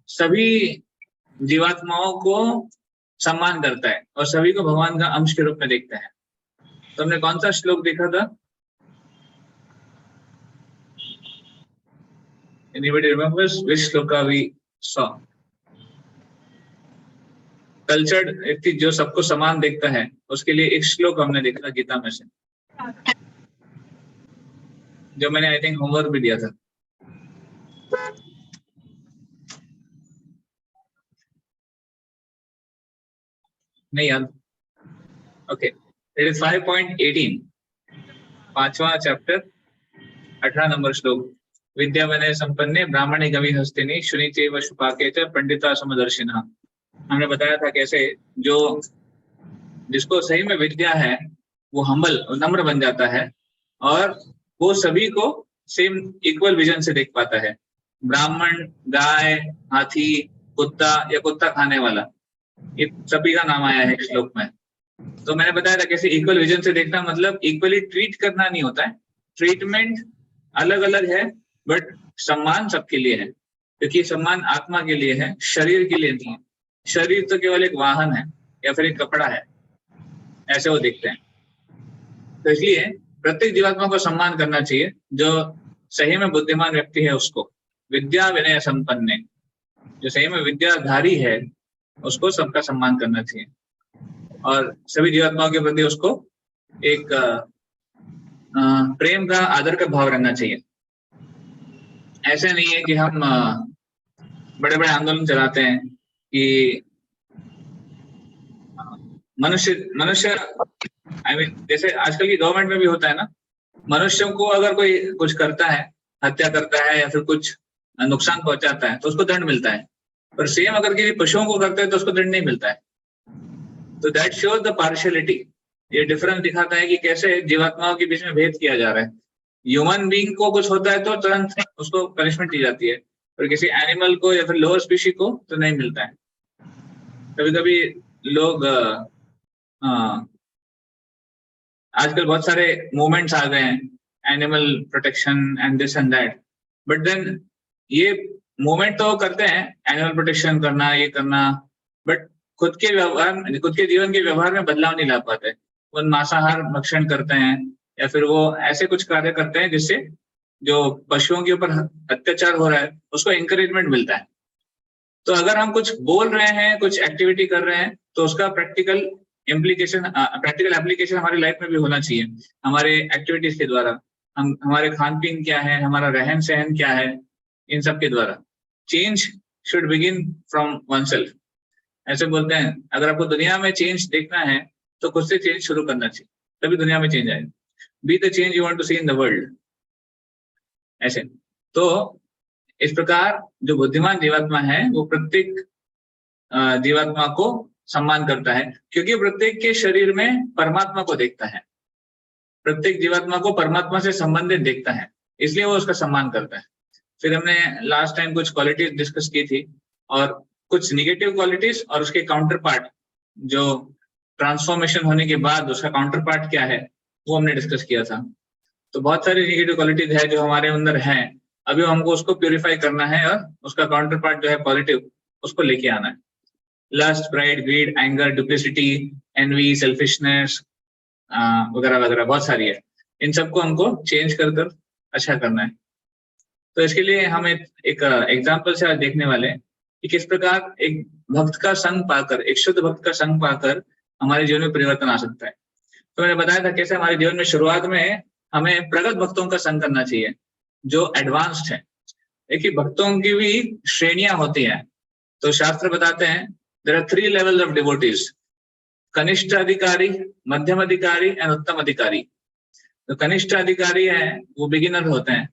सभी जीवात्माओं को सम्मान करता है और सभी को भगवान का अंश के रूप में देखता है। तो हमने कौन सा श्लोक देखा था? Anybody remembers which shloka we saw? Cultured व्यक्ति जो सबको समान देखता है उसके लिए एक श्लोक हमने देखा गीता में से, जो मैंने आई थिंक होमवर्क भी दिया था। नहीं याद? ओके, इट इज 5.18, 5वां चैप्टर, 18 नंबर श्लोक। विद्या विनय संपन्ने ब्राह्मणे गवि हस्तिनी शुनिचे व शुपाके च पंडिता समदर्शिनः। हमने बताया था कैसे जो जिसको सही में विद्या है वो हम्बल नम्र बन जाता है और वो सभी को सेम इक्वल विजन से देख पाता है। ब्राह्मण, गाय, हाथी, कुत्ता या कुत्ता खाने वाला, ये सभी का नाम आया है श्लोक में। तो मैंने बताया था कैसे इक्वल विजन से देखना मतलब इक्वली ट्रीट करना नहीं होता है, ट्रीटमेंट अलग अलग है बट सम्मान सबके लिए है, क्योंकि सम्मान आत्मा के लिए है, शरीर के लिए नहीं है। शरीर तो केवल एक वाहन है या फिर एक कपड़ा है, ऐसे वो देखते हैं। तो इसलिए प्रत्येक जीवात्मा को सम्मान करना चाहिए, जो सही में बुद्धिमान व्यक्ति है उसको। विद्या विनय संपन्न, जो सही में विद्याधारी है उसको सबका सम्मान करना चाहिए और सभी जीवात्माओं के प्रति उसको एक प्रेम का, आदर का भाव रहना चाहिए। ऐसे नहीं है कि हम बड़े बड़े आंदोलन चलाते हैं कि मनुष्य आई मीन जैसे आजकल की गवर्नमेंट में भी होता है ना, मनुष्यों को अगर कोई कुछ करता है, हत्या करता है या फिर कुछ नुकसान पहुंचाता है तो उसको दंड मिलता है, पर सेम अगर किसी पशुओं को करता है तो उसको दंड नहीं मिलता है। तो दैट शोज द पार्शियलिटी। ये डिफरेंस दिखाता है कि कैसे जीवात्माओं के बीच में भेद किया जा रहा है। ह्यूमन बीइंग को कुछ होता है तो तुरंत उसको पनिशमेंट दी जाती है, और किसी एनिमल को या फिर लोअर स्पीशी को तो नहीं मिलता है। कभी कभी लोग आजकल बहुत सारे मूवमेंट्स आ गए हैं, animal protection and this and that, but then ये मूवमेंट तो करते हैं एनिमल प्रोटेक्शन करना, ये करना, बट खुद के व्यवहार, खुद के जीवन के व्यवहार में बदलाव नहीं ला पाते। वो मांसाहार भक्षण करते हैं या फिर वो ऐसे कुछ कार्य करते हैं जिससे जो पशुओं के ऊपर अत्याचार हो रहा है उसको एंकरेजमेंट मिलता है। तो अगर हम कुछ बोल रहे हैं, कुछ एक्टिविटी कर रहे हैं, तो उसका प्रैक्टिकल एप्लीकेशन हमारी लाइफ में भी होना चाहिए। हमारे एक्टिविटीज के द्वारा, हम हमारे खान पीन क्या है, हमारा रहन सहन क्या है, इन सब के द्वारा change should begin from one self. ऐसे बोलते हैं अगर आपको दुनिया में चेंज देखना है तो खुद से चेंज शुरू करना चाहिए, तभी दुनिया में चेंज आएगा। Be the change you want to see in the world. ऐसे तो इस प्रकार जो बुद्धिमान जीवात्मा है वो प्रत्येक जीवात्मा को सम्मान करता है, क्योंकि प्रत्येक के शरीर में परमात्मा को देखता है, प्रत्येक जीवात्मा को परमात्मा से संबंधित देखता है, इसलिए वो उसका सम्मान करता है। फिर हमने लास्ट टाइम कुछ क्वालिटीज डिस्कस की थी और कुछ निगेटिव क्वालिटीज और उसके काउंटर पार्ट, जो ट्रांसफॉर्मेशन होने के बाद उसका काउंटर पार्ट क्या है वो हमने डिस्कस किया था। तो बहुत सारी निगेटिव क्वालिटीज है जो हमारे अंदर है, अभी हमको उसको प्यूरिफाई करना है और उसका काउंटर पार्ट जो है पॉजिटिव, उसको लेके आना है। Lust, pride, greed, anger, duplicity, envy, selfishness वगैरह वगैरह बहुत सारी है। इन सबको हमको चेंज कर कर अच्छा करना है। तो इसके लिए हम एक एग्जाम्पल से आज देखने वाले हैं कि किस प्रकार एक भक्त का संग पाकर, एक शुद्ध भक्त का संग पाकर हमारे जीवन में परिवर्तन आ सकता है। तो मैंने बताया था कैसे हमारे जीवन में शुरुआत में हमें प्रगत भक्तों का संग करना चाहिए जो एडवांस्ड है। देखिए भक्तों की भी श्रेणियां होती हैं, तो शास्त्र बताते हैं there are 3 levels of devotees, कनिष्ठ अधिकारी, मध्यम अधिकारी एंड उत्तम अधिकारी। तो कनिष्ठ अधिकारी है वो बिगिनर होते हैं,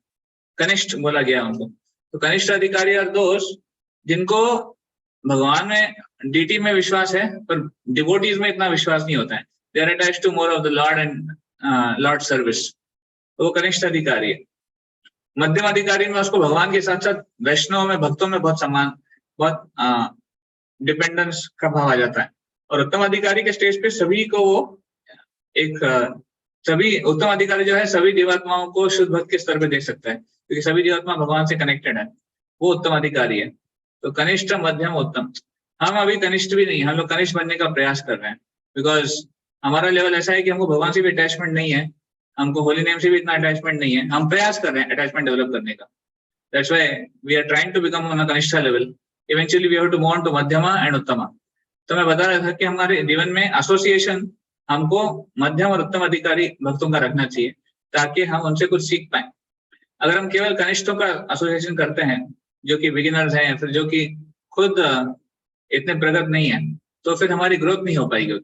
कनिष्ठ बोला गया उनको। तो कनिष्ठ अधिकारी और दोस्त जिनको भगवान में, डीटी में विश्वास है पर डिवोटीज में इतना विश्वास नहीं होता है, they are attached to more of the Lord and Lord service, तो वो कनिष्ठ अधिकारी है। मध्यम अधिकारी में उसको भगवान के साथ साथ वैष्णव में, भक्तों में बहुत सम्मान, बहुत डिपेंडेंस का भाव आ जाता है। और उत्तम अधिकारी के स्टेज पे सभी को वो एक सभी उत्तम अधिकारी जो है सभी जीवात्माओं को शुद्ध भक्त के स्तर पे देख सकता है, क्योंकि सभी जीवात्मा भगवान से कनेक्टेड है, वो उत्तम अधिकारी है। तो कनिष्ठ, मध्यम, उत्तम। हम अभी कनिष्ठ भी नहीं, हम लोग कनिष्ठ बनने का प्रयास कर रहे हैं, बिकॉज हमारा लेवल ऐसा है कि हमको भगवान से भी अटैचमेंट नहीं है, हमको होली नेम से भी इतना अटैचमेंट नहीं है, हम प्रयास कर रहे हैं अटैचमेंट डेवलप करने का। That's why we are trying to become on a कनिष्ठा level. Eventually we have to move on to मध्यमा and उत्तमा। तो मैं बता रहा था कि हमारे जीवन में एसोसिएशन हमको मध्यम और उत्तम अधिकारी भक्तों का रखना चाहिए, ताकि हम उनसे कुछ सीख पाए। अगर हम केवल कनिष्ठों का एसोसिएशन करते हैं, जो कि बिगिनर्स हैं, फिर जो कि खुद इतने प्रगत नहीं है, तो फिर हमारी ग्रोथ नहीं हो पाएगी।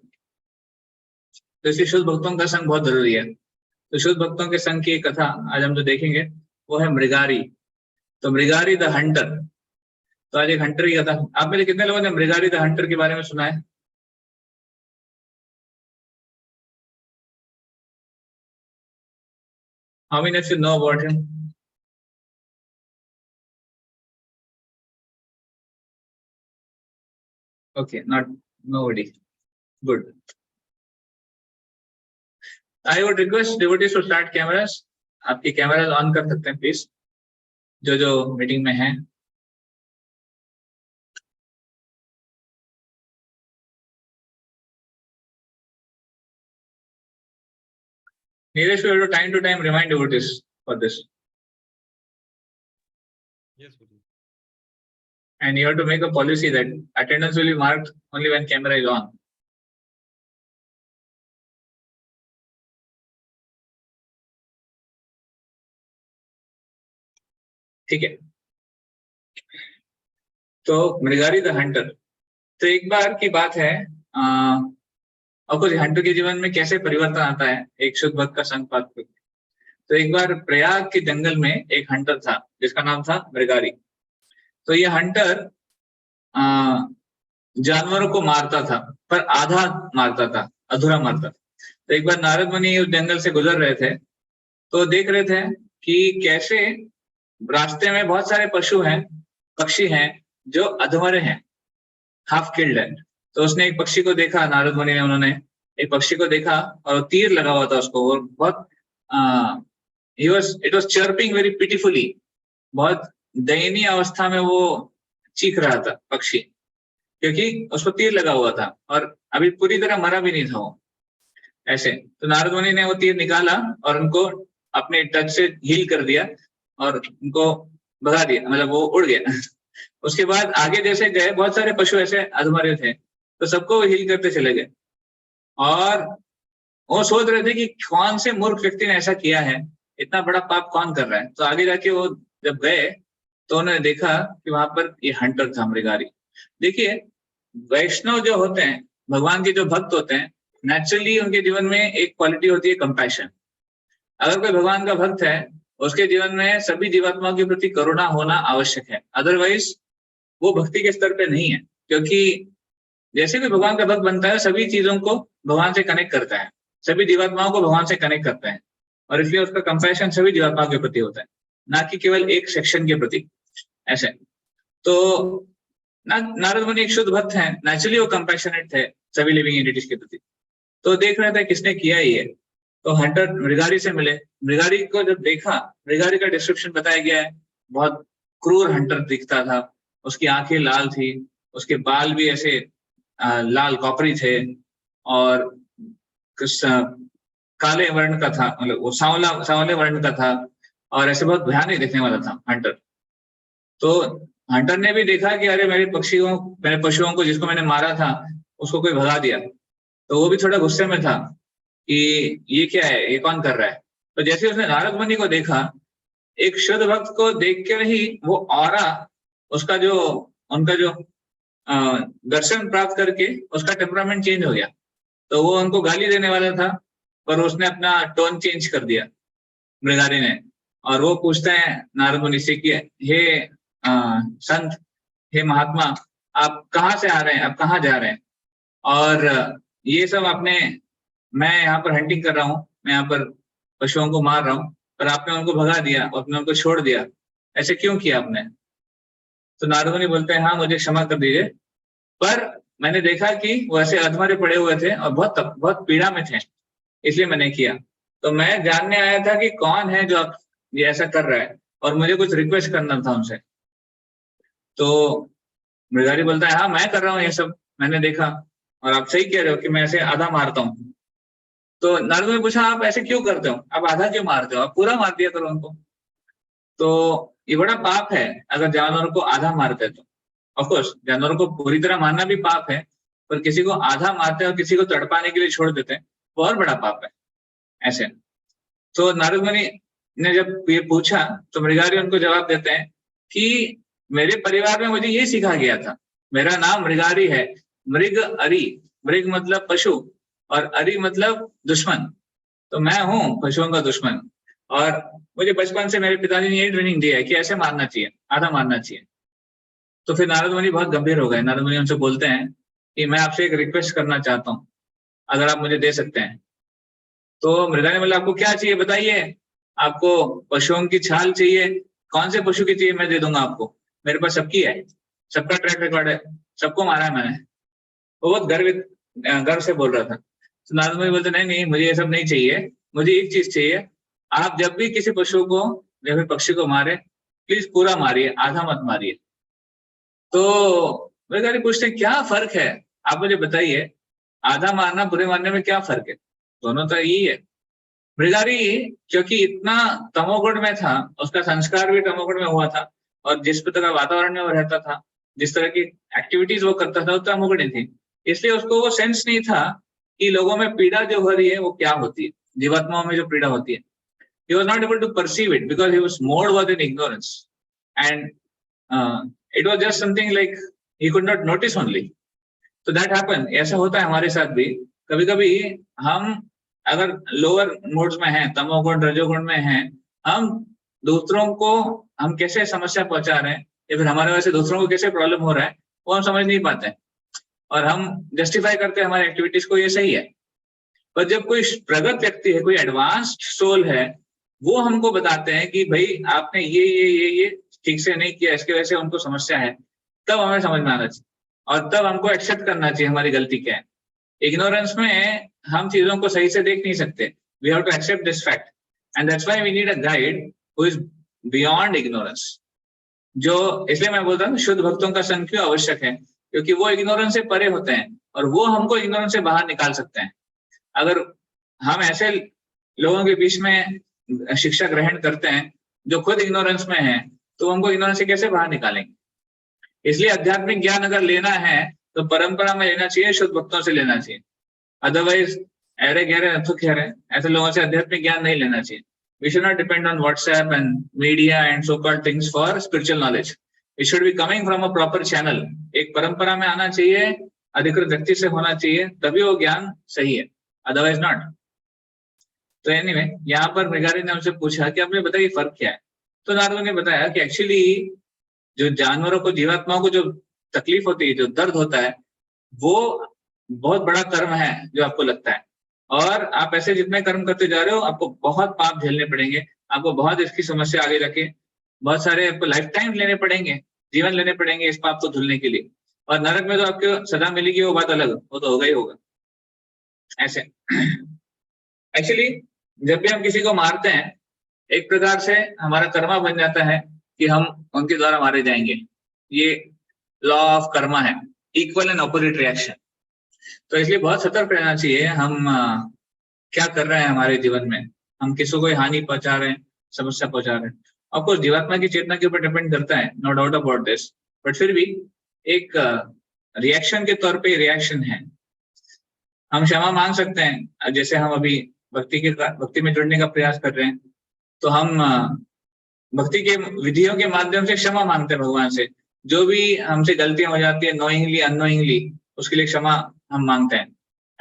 तो इसलिए शुद्ध भक्तों का संग बहुत जरूरी है। तो शुद्ध भक्तों के संग की कथा आज हम जो देखेंगे वो है मृगारी। तो मृगारी द हंटर। तो आज एक हंटर की कथा। आप में से कितने लोगों ने मृगारी द हंटर के बारे में सुना है? How many of you know about him? Okay, not nobody. Good. I would request devotees to start cameras. आपकी कैमरास ऑन कर सकते हैं प्लीज, जो जो मीटिंग में हैं। Neeraj, we have to time remind devotees for this. Yes, Guru. And you have to make a policy that attendance will be marked only when camera is on. ठीक है। तो मृगारी द हंटर। तो एक बार की बात है, और कुछ हंटर के जीवन में कैसे परिवर्तन आता है एक शुद्ध भक्त का संग पात करके। तो एक बार प्रयाग के जंगल में एक हंटर था जिसका नाम था मृगारी। तो ये हंटर जानवरों को मारता था, पर आधा मारता था, अधूरा मारता था। तो एक बार नारद मुनि उस जंगल से गुजर रहे थे, तो देख रहे थे कि कैसे रास्ते में बहुत सारे पशु हैं, पक्षी हैं जो अधमरे हैं, हाफ किल्ड है। तो उसने एक पक्षी को देखा, नारद मुनि ने, उन्होंने एक पक्षी को देखा और तीर लगा हुआ था उसको, और बहुत it was chirping very pitifully, बहुत दयनीय अवस्था में वो चीख रहा था पक्षी, क्योंकि उसको तीर लगा हुआ था और अभी पूरी तरह मरा भी नहीं था वो ऐसे। तो नारद मुनि ने वो तीर निकाला और उनको अपने टच से हील कर दिया और उनको भगा दिया, मतलब वो उड़ गया। उसके बाद आगे जैसे गए, बहुत सारे पशु ऐसे अधमरे थे, तो सबको हील करते चले गए। और वो सोच रहे थे कि कौन से मूर्ख व्यक्ति ने ऐसा किया है, इतना बड़ा पाप कौन कर रहा है। तो आगे जाके वो जब गए तो उन्होंने देखा कि वहां पर ये हंटर था, मृगारी। देखिए, वैष्णव जो होते हैं, भगवान के जो भक्त होते हैं, नेचुरली उनके जीवन में एक क्वालिटी होती है कंपैशन। अगर कोई भगवान का भक्त है, उसके जीवन में सभी जीवात्माओं के प्रति करुणा होना आवश्यक है, अदरवाइज वो भक्ति के स्तर पे नहीं है। क्योंकि जैसे भी भगवान का भक्त बनता है, सभी चीजों को भगवान से कनेक्ट करता है, सभी जीवात्माओं को भगवान से कनेक्ट करता है, और इसलिए उसका कंपैशन सभी जीवात्माओं के प्रति होता है, ना कि केवल एक सेक्शन के प्रति ऐसे। तो नारद मुनि एक शुद्ध भक्त हैं, नेचुरली वो कंपैशनेट थे सभी लिविंग एंटिटीज के प्रति। तो देख रहे थे किसने किया ये। तो हंटर मृगारी से मिले। मृगारी को जब देखा, मृगारी का डिस्क्रिप्शन बताया गया है, बहुत क्रूर हंटर दिखता था, उसकी आंखें लाल थी, उसके बाल भी ऐसे लाल कॉपरी थे, और कुछ काले वर्ण का था, मतलब वो सांवले वर्ण का था, और ऐसे बहुत भयानक दिखने वाला था हंटर। तो हंटर ने भी देखा कि अरे मेरे पशुओं को जिसको मैंने मारा था उसको कोई भगा दिया। तो वो भी थोड़ा गुस्से में था कि ये क्या है, ये कौन कर रहा है। तो जैसे उसने नारद मुनि को देखा, एक शुद्ध भक्त को देख कर ही वो ऑरा, उसका जो उनका जो दर्शन प्राप्त करके उसका टेम्परामेंट चेंज हो गया। तो वो उनको गाली देने वाला था, पर उसने अपना टोन चेंज कर दिया मृगारी ने। और वो पूछता है नारद मुनि से कि हे संत, हे महात्मा, आप कहाँ से आ रहे हैं, आप कहाँ जा रहे हैं? और ये सब मैं यहाँ पर हंटिंग कर रहा हूँ, मैं यहाँ पर पशुओं को मार रहा हूँ, पर आपने उनको भगा दिया, आपने उनको छोड़ दिया, ऐसे क्यों किया आपने? तो नारद मुनि बोलते हैं, हाँ मुझे क्षमा कर दीजिए, पर मैंने देखा कि वो ऐसे अधमरे पड़े हुए थे और बहुत पीड़ा में थे, इसलिए मैंने किया। तो मैं जानने आया था कि कौन है जो ये ऐसा कर रहा है, और मुझे कुछ रिक्वेस्ट करना था उनसे। तो मृगारी बोलता है हाँ मैं कर रहा हूँ ये सब, मैंने देखा, और आप सही कह रहे हो कि मैं ऐसे आधा मारता हूँ। तो नारद ने पूछा आप ऐसे क्यों करते हो, आप आधा क्यों मारते हो, आप पूरा मार दिया करो उनको। तो ये बड़ा पाप है अगर जानवरों को आधा मारते हैं तो। ऑफकोर्स जानवरों को पूरी तरह मारना भी पाप है, पर किसी को आधा मारते हैं और किसी को तड़पाने के लिए छोड़ देते हैं, वो और बड़ा पाप है ऐसे। तो नारद मुनि ने जब ये पूछा तो मृगारी उनको जवाब देते हैं कि मेरे परिवार में मुझे ये सिखा गया था, मेरा नाम मृगारी है, मृग अरि, मृग मतलब पशु और अरि मतलब दुश्मन, तो मैं हूँ पशुओं का दुश्मन। और मुझे बचपन से मेरे पिताजी ने यही ट्रेनिंग दी है कि ऐसे मारना चाहिए, आधा मारना चाहिए। तो फिर नारद मुनि बहुत गंभीर हो गए, नारद मुनि उनसे बोलते हैं कि मैं आपसे एक रिक्वेस्ट करना चाहता हूँ, अगर आप मुझे दे सकते हैं। तो मृगा ने बोला आपको क्या चाहिए बताइए, आपको पशुओं की छाल चाहिए, कौन से पशु की चाहिए मैं दे दूंगा आपको, मेरे पास सबकी है, सबका ट्रैक रिकॉर्ड है, सबको मारा है मैंने। वो बहुत गर्व से बोल रहा था। तो नारद मुनि बोलते नहीं नहीं मुझे ये सब नहीं चाहिए, मुझे एक चीज चाहिए, आप जब भी किसी पशु को या फिर पक्षी को मारे प्लीज पूरा मारिए, आधा मत मारिए। तो वैज्ञानिक पूछते हैं क्या फर्क है, आप मुझे बताइए, आधा मारना बुरे मारने में क्या फर्क है, दोनों तो यही है। मृगारी क्योंकि इतना तमोगुण में था, उसका संस्कार भी तमोगुण में हुआ था, और जिस तरह वातावरण में वो रहता था, जिस तरह की एक्टिविटीज वो करता था वो तमोगुणी थी, इसलिए उसको वो सेंस नहीं था कि लोगों में पीड़ा जो हो रही है वो क्या होती है, जीवात्माओं में जो पीड़ा होती है। He was not able to perceive it because he was more in ignorance, and it was just something like he could not notice only. तो दैट हैपन, ऐसा होता है हमारे साथ भी। कभी कभी हम अगर लोअर मोड्स में हैं, तमोगुण रजोगुण में हैं, हम दूसरों को हम कैसे समस्या पहुंचा रहे हैं या फिर हमारे वजह से दूसरों को कैसे प्रॉब्लम हो रहा है वो हम समझ नहीं पाते, और हम जस्टिफाई करते हैं हमारी एक्टिविटीज को, ये सही है। पर जब कोई प्रगत व्यक्ति है, कोई एडवांस्ड सोल है, वो हमको बताते हैं कि भाई आपने ये ठीक से नहीं किया, इसके वजह से उनको समस्या है, तब हमें समझ में आना चाहिए और तब हमको एक्सेप्ट करना चाहिए हमारी गलती क्या है। इग्नोरेंस में हम चीजों को सही से देख नहीं सकते, we have to accept this fact, and that's why we need a guide who is beyond ignorance. जो इसलिए मैं बोलता हूँ शुद्ध भक्तों का संग क्यों आवश्यक है, क्योंकि वो इग्नोरेंस से परे होते हैं और वो हमको इग्नोरेंस से बाहर निकाल सकते हैं। अगर हम ऐसे लोगों के बीच में शिक्षा ग्रहण करते हैं जो खुद इग्नोरेंस में है, तो हमको इग्नोरेंस से कैसे बाहर निकालेंगे। इसलिए आध्यात्मिक ज्ञान अगर लेना है तो परंपरा में लेना चाहिए, शुद्ध भक्तों से लेना चाहिए। अदरवाइज अरे गहरे नथु खैरे ऐसे लोगों से आध्यात्मिक ज्ञान नहीं लेना चाहिए। We should not depend on WhatsApp and media and so-called things for spiritual knowledge. It should be coming from a proper channel. एक परंपरा में आना चाहिए, अधिकृत व्यक्ति से होना चाहिए, तभी वो ज्ञान सही है, अदरवाइज नॉट। तो एनीवे यहाँ पर मृगारी ने हमसे पूछा कि आपने बताइए फर्क क्या है। तो नारद ने बताया कि एक्चुअली जो जानवरों को, जीवात्माओं को जो तकलीफ होती है, जो दर्द होता है, वो बहुत बड़ा कर्म है जो आपको लगता है, और आप ऐसे जितने कर्म करते जा रहे हो आपको बहुत पाप झेलने पड़ेंगे, आपको बहुत इसकी समस्या आगे रखे, बहुत सारे आपको लाइफ टाइम लेने पड़ेंगे, जीवन लेने पड़ेंगे इस पाप को धुलने के लिए। और नरक में तो आपको सजा मिलेगी वो बात अलग, वो तो होगा ही होगा ऐसे। एक्चुअली जब भी हम किसी को मारते हैं एक प्रकार से हमारा कर्मा बन जाता है कि हम उनके द्वारा मारे जाएंगे। ये लॉ ऑफ कर्मा है, इक्वल एंड ऑपोजिट रिएक्शन। तो इसलिए बहुत सतर्क रहना चाहिए हम क्या कर रहे हैं हमारे जीवन में, हम किसी को हानि पहुंचा रहे हैं, समस्या पहुंचा रहे हैं। ऑफकोर्स जीवात्मा की चेतना के ऊपर डिपेंड करता है, no doubt about this, but फिर भी एक रिएक्शन के तौर पे रिएक्शन है। हम क्षमा मांग सकते हैं, जैसे हम अभी भक्ति में जुड़ने का प्रयास कर रहे हैं, तो हम भक्ति के विधियों के माध्यम से क्षमा मांगते हैं भगवान से, जो भी हमसे गलतियां हो जाती है नोइंगली अननोइंगली, उसके लिए क्षमा हम मांगते हैं,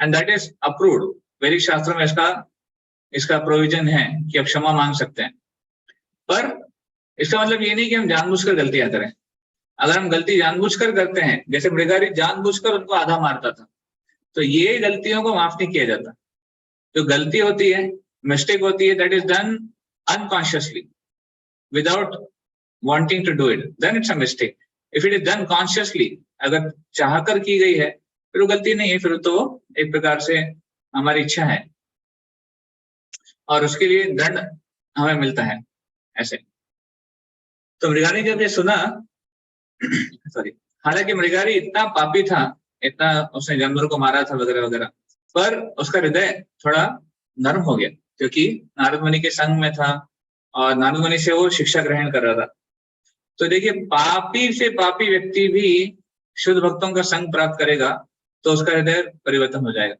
एंड दैट इज अप्रूव्ड। वैदिक शास्त्रों में इसका प्रोविजन है कि आप क्षमा मांग सकते हैं। पर इसका मतलब ये नहीं कि हम जानबूझकर गलतियां करें। अगर हम गलती जानबूझकर करते हैं, जैसे मृगारी जानबूझकर उनको आधा मारता था, तो ये गलतियों को माफ नहीं किया जाता। जो गलती होती है, मिस्टेक होती है, that is done unconsciously without wanting to do it, then it's a mistake. If it is done consciously, अगर चाहकर की गई है फिर वो गलती नहीं है, फिर तो एक प्रकार से हमारी इच्छा है और उसके लिए दंड हमें मिलता है ऐसे। तो मृगानी जब ये सुना सॉरी, हालांकि मृगारी इतना पापी था, इतना उसने जानवरों को मारा था वगैरह वगैरह, पर उसका हृदय थोड़ा नर्म हो गया क्योंकि नारद मुनि के संग में था और नारद मुनि से वो शिक्षा ग्रहण कर रहा था। तो देखिए, पापी से पापी व्यक्ति भी शुद्ध भक्तों का संग प्राप्त करेगा तो उसका हृदय परिवर्तन हो जाएगा।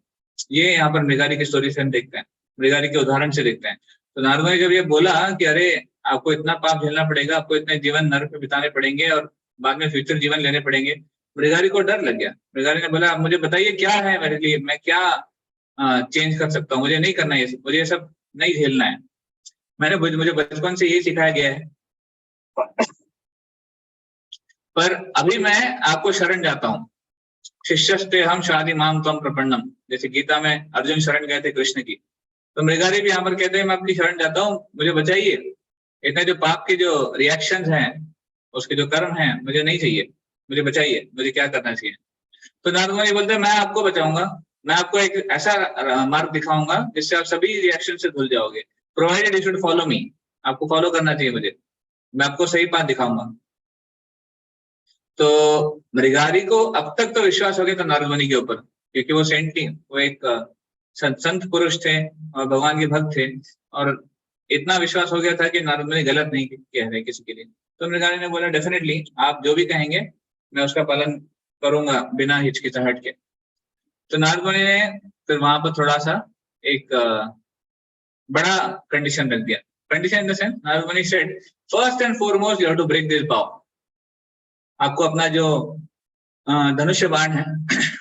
ये यहाँ पर मृगारी की स्टोरी से हम देखते हैं, मृगारी के उदाहरण से देखते हैं। तो नारद मुनि जब ये बोला कि अरे आपको इतना पाप झेलना पड़ेगा, आपको इतने जीवन नरक में बिताने पड़ेंगे और बाद में फ्यूचर जीवन लेने पड़ेंगे, मृगारी को डर लग गया। मृगारी ने बोला, आप मुझे बताइए क्या है मेरे लिए, मैं क्या चेंज कर सकता हूँ, मुझे नहीं करना ये सब, मुझे ये सब नहीं झेलना है। मुझे बचपन से यही सिखाया गया है, पर अभी मैं आपको शरण जाता हूँ। शिष्यस्ते हम शादी माम तम प्रपन्नम, जैसे गीता में अर्जुन शरण गए थे कृष्ण की, तो मृगारी भी यहाँ पर कहते हैं मैं आपकी शरण जाता हूँ, मुझे बचाइए। इतने जो पाप के जो रिएक्शंस हैं, उसके जो कर्म हैं, मुझे नहीं चाहिए, मुझे बचाइए, मुझे क्या करना चाहिए। तो नारद मुनि बोलते हैं मैं आपको बचाऊंगा, मैं आपको एक ऐसा मार्ग दिखाऊंगा जिससे आप सभी रिएक्शन से धुल जाओगे। Provided you should follow me, आपको फॉलो करना चाहिए मुझे, मैं आपको सही बात दिखाऊंगा। तो मृगारी को अब तक तो विश्वास हो गया था नारद मुनि के ऊपर, क्योंकि वो सेंट थी, वो एक संत पुरुष थे और भगवान के भक्त थे, और इतना विश्वास हो गया था कि नारद मुनि गलत नहीं कह रहे किसी के लिए। तो मृगारी ने बोला डेफिनेटली आप जो भी कहेंगे मैं उसका पालन करूंगा बिना हिचकिचाहट के। तो नारद मुनि ने फिर वहां पर थोड़ा सा एक बड़ा कंडीशन रख दिया। Condition in the sense, Narada Muni said first and foremost you have to break this bow, आपको अपना जो धनुष्य बाण है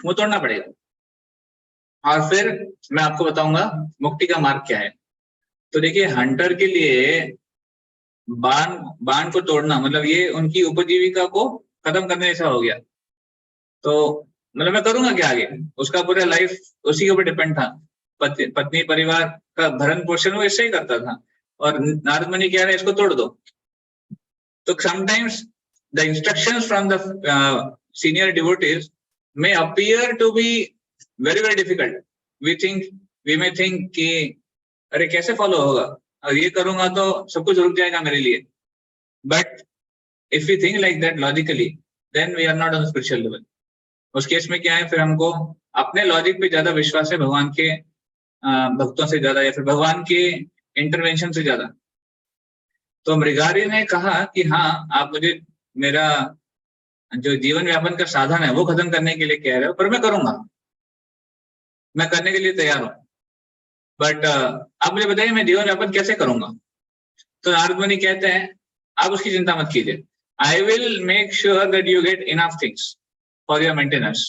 वो तोड़ना पड़ेगा और फिर मैं आपको बताऊंगा मुक्ति का मार्ग क्या है। तो देखिए, हंटर के लिए बाण को तोड़ना मतलब ये उनकी उपजीविका को खत्म करने जैसा हो गया। तो मतलब मैं करूंगा क्या आगे, उसका पूरा लाइफ उसी के ऊपर डिपेंड था, पत्नी परिवार का भरण पोषण वो इससे ही करता था, और नारद मुनि कह रहे हैं इसको तोड़ दो। तो sometimes the instructions from the senior devotees may appear to be very very difficult. We may think कि अरे कैसे फॉलो होगा, और ये करूंगा तो सब कुछ रुक जाएगा मेरे लिए। But if we think like that logically, then we are not on the spiritual level. उस केस में क्या है, फिर हमको अपने लॉजिक पे ज्यादा विश्वास है भगवान के भक्तों से ज्यादा, या फिर भगवान के इंटरवेंशन से ज्यादा। तो मृगारी ने कहा कि हाँ, आप मुझे मेरा जो जीवन यापन का साधन है वो खत्म करने के लिए कह रहे हो, पर मैं करूंगा, मैं करने के लिए तैयार हूं, बट आप मुझे बताइए मैं जीवन यापन कैसे करूंगा। तो नारद मुनि कहते हैं आप उसकी चिंता मत कीजिए, I will make sure that you get enough things for your maintenance,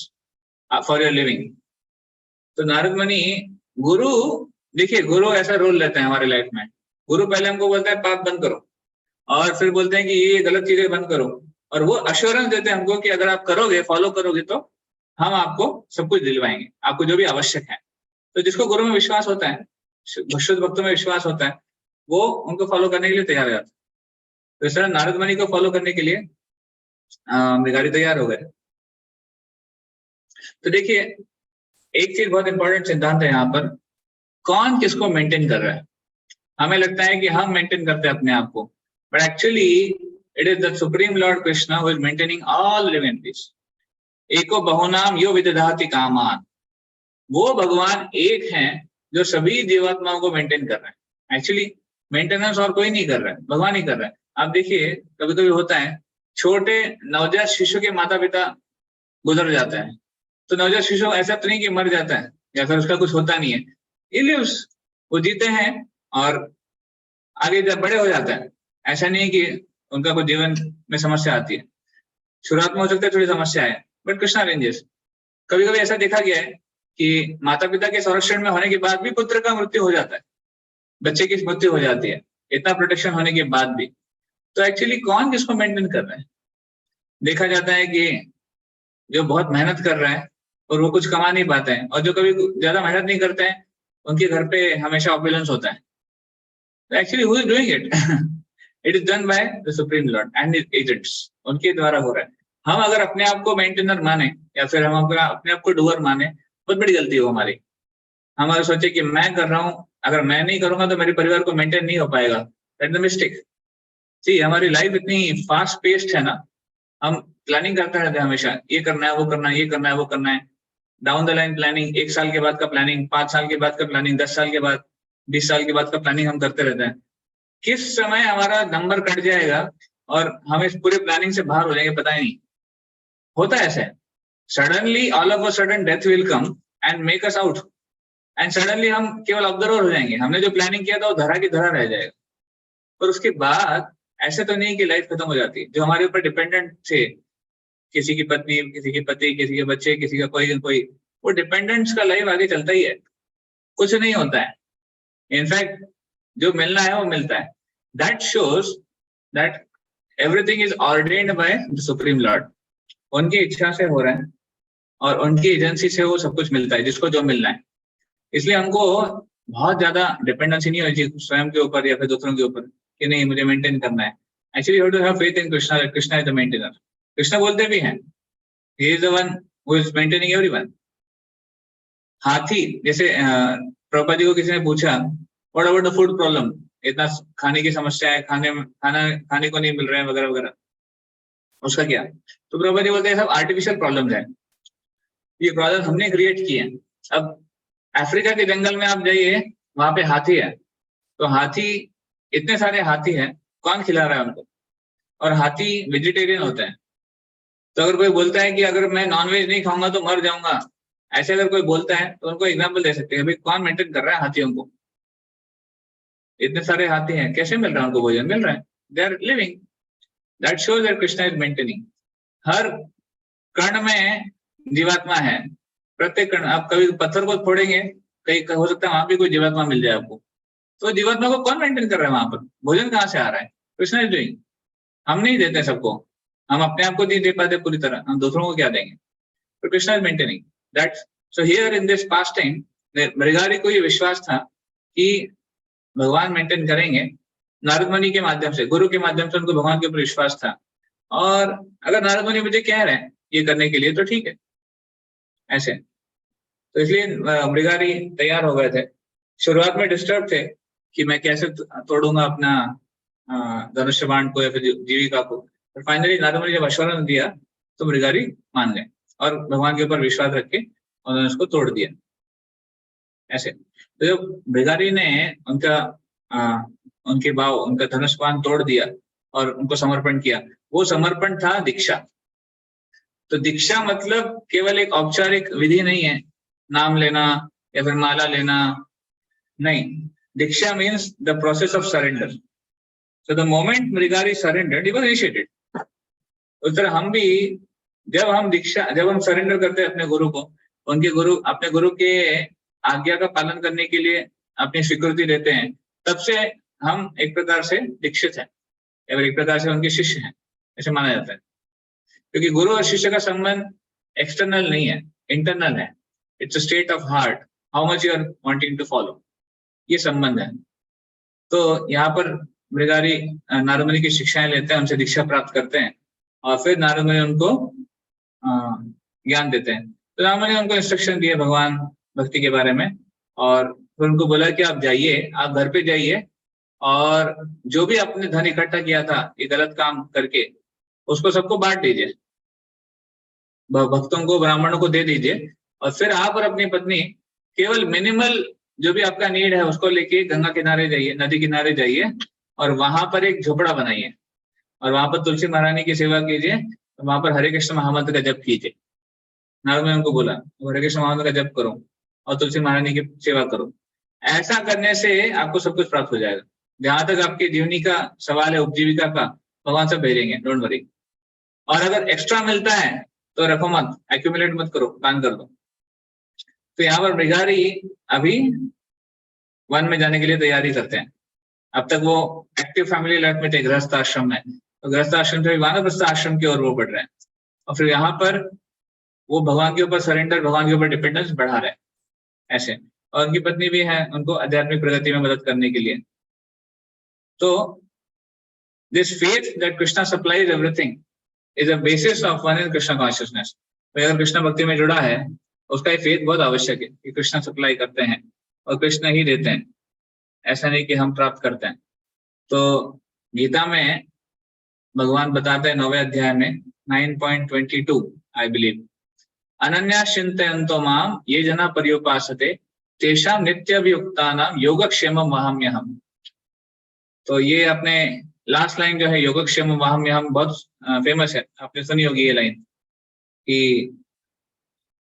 for your living. तो नारद मुनि, गुरु, देखिए गुरु ऐसा रोल लेते हैं हमारे लाइफ में। गुरु पहले हमको बोलता है पाप बंद करो, और फिर बोलते हैं कि ये गलत चीजें बंद करो, और वो अश्योरेंस देते हैं हमको कि अगर आप करोगे, फॉलो करोगे तो हम आपको सब कुछ दिलवाएंगे, आपको जो भी आवश्यक है। तो जिसको गुरु में विश्वास होता है, शुद्ध भक्तों में विश्वास होता है, वो उनको फॉलो करने के लिए तैयार हो जाता है। तो इस तरह नारद मुनि को फॉलो करने के लिए मृगारी तैयार हो गए। तो देखिए, एक चीज बहुत इंपॉर्टेंट सिद्धांत है यहाँ पर, कौन किसको मेंटेन कर रहा है। हमें लगता है कि हम मेंटेन करते हैं अपने आप को, but actually it is the supreme lord krishna who is maintaining all living entities. एको बहुनाम यो विदधाति कामान, वो भगवान एक हैं जो सभी जीवात्माओं को मेंटेन कर रहे हैं। एक्चुअली मेंटेनेंस और कोई नहीं कर रहा है, भगवान ही कर रहा है। आप देखिए, कभी कभी होता है छोटे नवजात शिशु के माता पिता गुजर जाता है, तो नवजात शिशु ऐसा तो नहीं कि मर जाता है या फिर उसका कुछ होता नहीं है, he lives, वो जीते हैं और आगे जब बड़े हो जाते हैं। ऐसा नहीं कि उनका कोई जीवन में समस्या आती है, शुरुआत में हो सकता है थोड़ी समस्या है, बट कृष्णा रेंजेस। कभी कभी ऐसा देखा गया है कि माता पिता के संरक्षण में होने के बाद भी पुत्र का मृत्यु हो जाता है, बच्चे की मृत्यु हो जाती है, इतना प्रोटेक्शन होने के बाद भी। तो एक्चुअली कौन किसको मेंटेन कर रहा है, देखा जाता है कि जो बहुत मेहनत कर रहा है और वो कुछ कमा नहीं पाते हैं, और जो कभी ज्यादा मेहनत नहीं करते हैं उनके घर पे हमेशा ऑपुलेंस होता है। Actually who is doing it? It is done by the supreme Lord and his agents, उनके द्वारा हो रहा है। हम अगर अपने आप को मेंटेनर माने या फिर हम अपने आप को डूअर माने, बहुत बड़ी गलती हो हमारी। हम अगर सोचे कि मैं कर रहा हूँ, अगर मैं नहीं करूंगा तो मेरे परिवार को मेंटेन नहीं हो पाएगा, दैट्स द मिस्टेक। सी, हमारी लाइफ इतनी फास्ट पेस्ड है ना हम प्लानिंग करते रहते हैं हमेशा, ये करना है, वो करना है, ये करना है, वो करना है, डाउन द लाइन प्लानिंग, 1 साल के बाद का प्लानिंग, 5 साल के बाद का प्लानिंग, 10 साल के बाद, 20 साल के बाद का प्लानिंग हम करते रहते हैं। किस समय हमारा नंबर कट जाएगा और हम इस पूरे प्लानिंग से बाहर हो जाएंगे पता ही नहीं। होता है ऐसे, suddenly all of a sudden death will come and make us out, and suddenly हम केवल ऑब्जर्वर हो जाएंगे, हमने जो प्लानिंग किया था वो धरा की धरा रह जाएगा। और उसके बाद ऐसे तो नहीं कि लाइफ खत्म हो जाती, जो हमारे ऊपर डिपेंडेंट थे, किसी की पत्नी, किसी के पति, किसी के बच्चे, किसी का कोई, वो डिपेंडेंट्स का लाइफ आगे चलता ही है, कुछ नहीं होता है। इनफैक्ट जो मिलना है वो मिलता है। That shows that everything is ordained by the supreme Lord. उनकी इच्छा से हो रहा है और उनकी एजेंसी से वो सब कुछ मिलता है, जिसको जो मिलना है। इसलिए हमको बहुत ज्यादा डिपेंडेंसी नहीं होनी चाहिए स्वयं के ऊपर या फिर दूसरों के ऊपर कि नहीं मुझे मेंटेन करना है। Actually you have to have faith in Krishna, Krishna is the maintainer. Krishna बोलते भी हैं, he is the one who is maintaining everyone. हाथी जैसे प्रभुपाद जी को किसी ने पूछा what about the food problem, इतना खाने की समस्या है, खाने को नहीं मिल रहा है वगैरह वगैरह, उसका क्या? तो प्रभुपाद जी बोलते हैं सब आर्टिफिशियल प्रॉब्लम्स है, ये प्रॉब्लम हमने क्रिएट किए हैं। अब अफ्रीका के जंगल में आप जाइए, वहां पे हाथी है, तो हाथी, इतने सारे हाथी हैं, कौन खिला रहा है उनको? और हाथी वेजिटेरियन होते हैं। तो अगर कोई बोलता है कि अगर मैं नॉनवेज नहीं खाऊंगा तो मर जाऊंगा, ऐसे अगर कोई बोलता है तो उनको एग्जाम्पल दे सकते हैं, भाई कौन मेंटेन कर रहा है हाथियों को? इतने सारे हाथी हैं, कैसे मिल रहा है उनको? भोजन मिल रहा है, they are living. That shows that Krishna is maintaining. हर कण में जीवात्मा है, प्रत्येक कण। आप कभी पत्थर को फोड़ेंगे, कहीं हो सकता है वहां भी कोई जीवात्मा मिल जाए आपको, तो जीवात्मा को कौन मेंटेन कर रहा है वहां पर? भोजन कहाँ से आ रहा है? Krishna is doing. हम नहीं देते सबको, हम अपने आप को नहीं दे पाते पूरी तरह, हम दूसरों को क्या देंगे? तो Krishna is maintaining that. So here in this pastime Mrigari को ये विश्वास था कि भगवान मेंटेन करेंगे। नारद मुनि के माध्यम से, गुरु के माध्यम से उनको भगवान के ऊपर विश्वास था। और अगर नारद मुनि मुझे कह रहे हैं ये करने के लिए तो ठीक है ऐसे। तो इसलिए मृगारी तैयार हो गए थे। शुरुआत में डिस्टर्ब थे कि मैं कैसे तोड़ूंगा अपना धनुष्य बाण को या फिर जीविका को, पर फाइनली नारद मुनि जब आश्वासन दिया तो मृगारी मान गए और भगवान के ऊपर विश्वास रख के उन्होंने उसको तोड़ दिया ऐसे। तो जब मृगारी ने उनके भाव, उनका धनुष बाण तोड़ दिया और उनको समर्पण किया, वो समर्पण था दीक्षा। तो दीक्षा मतलब केवल एक औपचारिक विधि नहीं है, नाम लेना या फिर माला लेना, नहीं। Diksha means the process of surrender. So the moment Mrigari surrendered, he was initiated. उस तरह हम भी जब हम सरेंडर करते हैं अपने गुरु को, अपने गुरु के आज्ञा का पालन करने के लिए अपनी स्वीकृति देते हैं, तब से हम एक प्रकार से दीक्षित हैं या फिर एक प्रकार से उनके शिष्य हैं, ऐसे माना जाता है। क्योंकि गुरु और शिष्य का संबंध एक्सटर्नल नहीं है, इंटरनल है। It's a state of heart, how much you are wanting to follow, ये संबंध है। तो यहाँ पर मृगारी नारद मुनि की शिक्षाएं लेते हैं, उनसे दीक्षा प्राप्त करते हैं और फिर नारद मुनि उनको ज्ञान देते हैं। तो नारद मुनि ने उनको इंस्ट्रक्शन दिए भगवान भक्ति के बारे में, और फिर उनको बोला कि आप जाइए, आप घर पे जाइए और जो भी आपने धन इकट्ठा किया था ये गलत काम करके, उसको सबको बांट दीजिए, भक्तों को, ब्राह्मणों को दे दीजिए। और फिर आप और अपनी पत्नी केवल मिनिमल जो भी आपका नीड है उसको लेके गंगा किनारे जाइए, नदी किनारे जाइए और वहां पर एक झोपड़ा बनाइए और वहां पर तुलसी महारानी की सेवा कीजिए, वहां पर हरे कृष्ण महामंत्र का जप कीजिए। नारद ने उनको बोला हरे कृष्ण महामंत्र का जप करो और तुलसी महारानी की सेवा करो। ऐसा करने से आपको सब कुछ प्राप्त हो जाएगा। जहां तक आपकी जीवनी का सवाल है, उपजीविका का, भगवान सब भेजेंगे, डोंट वरी। और अगर एक्स्ट्रा मिलता है तो रखो मत, एक्यूमुलेट मत करो, दान कर दो। तो यहाँ पर मृगारी अभी वन में जाने के लिए तैयारी करते हैं। अब तक वो एक्टिव फैमिली लाइफ में थे, गृहस्थ आश्रम में, तो गृहस्थ आश्रम से वानप्रस्थ आश्रम की ओर वो बढ़ रहे हैं। और फिर यहाँ पर वो भगवान के ऊपर सरेंडर, भगवान के ऊपर डिपेंडेंस बढ़ा रहे हैं ऐसे। और उनकी पत्नी भी है उनको आध्यात्मिक प्रगति में मदद करने के लिए। तो this faith that Krishna supplies everything is a basis of one in Krishna consciousness. तो अगर कृष्णा भक्ति में जुड़ा है उसका ये फेथ बहुत आवश्यक है कि कृष्णा सप्लाई करते हैं और कृष्णा ही देते हैं, ऐसा नहीं कि हम प्राप्त करते हैं। तो गीता में भगवान बताते हैं 9वें अध्याय में 9.22 आई बिलीव, अनन्या चिंतयन्तो माम ये जना पर्युपासते तेषां नित्यभियुक्तानां योगक्षेमं वहाम्यहम्। तो ये अपने लास्ट लाइन जो है योगक्षेमं वहाम्यहम् बहुत फेमस है, आपने सुनी होगी ये लाइन कि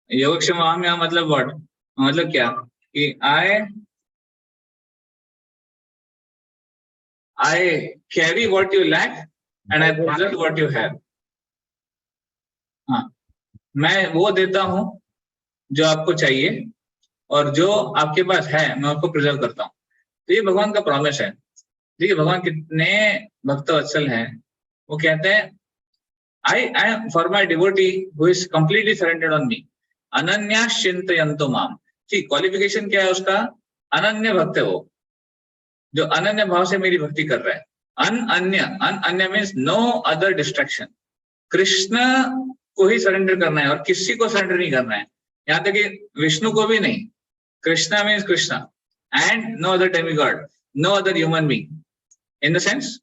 योगक्षेमं वहाम्यहम् मतलब व्हाट, मतलब क्या कि I carry what you lack and I possess what you have। हाँ, मैं वो देता हूँ जो आपको चाहिए और जो आपके पास है मैं आपको प्रिजर्व करता हूँ। तो ये भगवान का प्रॉमिस है। देखिए भगवान कितने भक्त वत्सल हैं। वो कहते हैं I am for my devotee who is completely surrendered on me, Ananya चिंतयन्तो माम। ठीक, क्वालिफिकेशन क्या है उसका, अनन्य भक्त है वो, जो अनन्य भाव से मेरी भक्ति कर रहा है। अनन्य means no other distraction. Krishna को ही सरेंडर करना है और किसी को सरेंडर नहीं करना है, यहाँ तक कि विष्णु को भी नहीं। Krishna means Krishna and no other demigod, no other human being. In the sense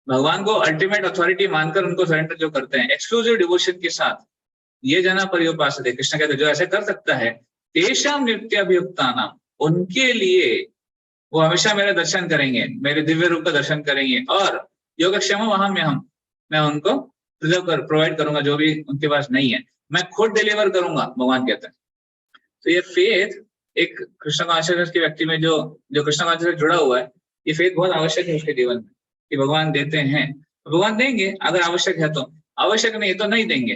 भगवान को अल्टीमेट अथॉरिटी मानकर उनको सरेंडर जो करते हैं एक्सक्लूसिव डिवोशन के साथ, ये जना पर्युपासते, कृष्ण कहते हैं जो ऐसे कर सकता है, तेषां नित्यभियुक्तानां, उनके लिए वो हमेशा मेरा दर्शन करेंगे, मेरे दिव्य रूप का दर्शन करेंगे और योगक्षेम वहाम्यहम्, मैं उनको प्रोवाइड करूंगा जो भी उनके पास नहीं है, मैं खुद डिलीवर करूंगा, भगवान कहते हैं। तो ये फेथ एक कृष्ण कॉन्शियसनेस के व्यक्ति में जो कृष्ण कॉन्शियसनेस से जुड़ा हुआ है, ये फेथ बहुत आवश्यक है उसके जीवन में कि भगवान देते हैं, भगवान देंगे अगर आवश्यक है तो, आवश्यक नहीं तो नहीं देंगे।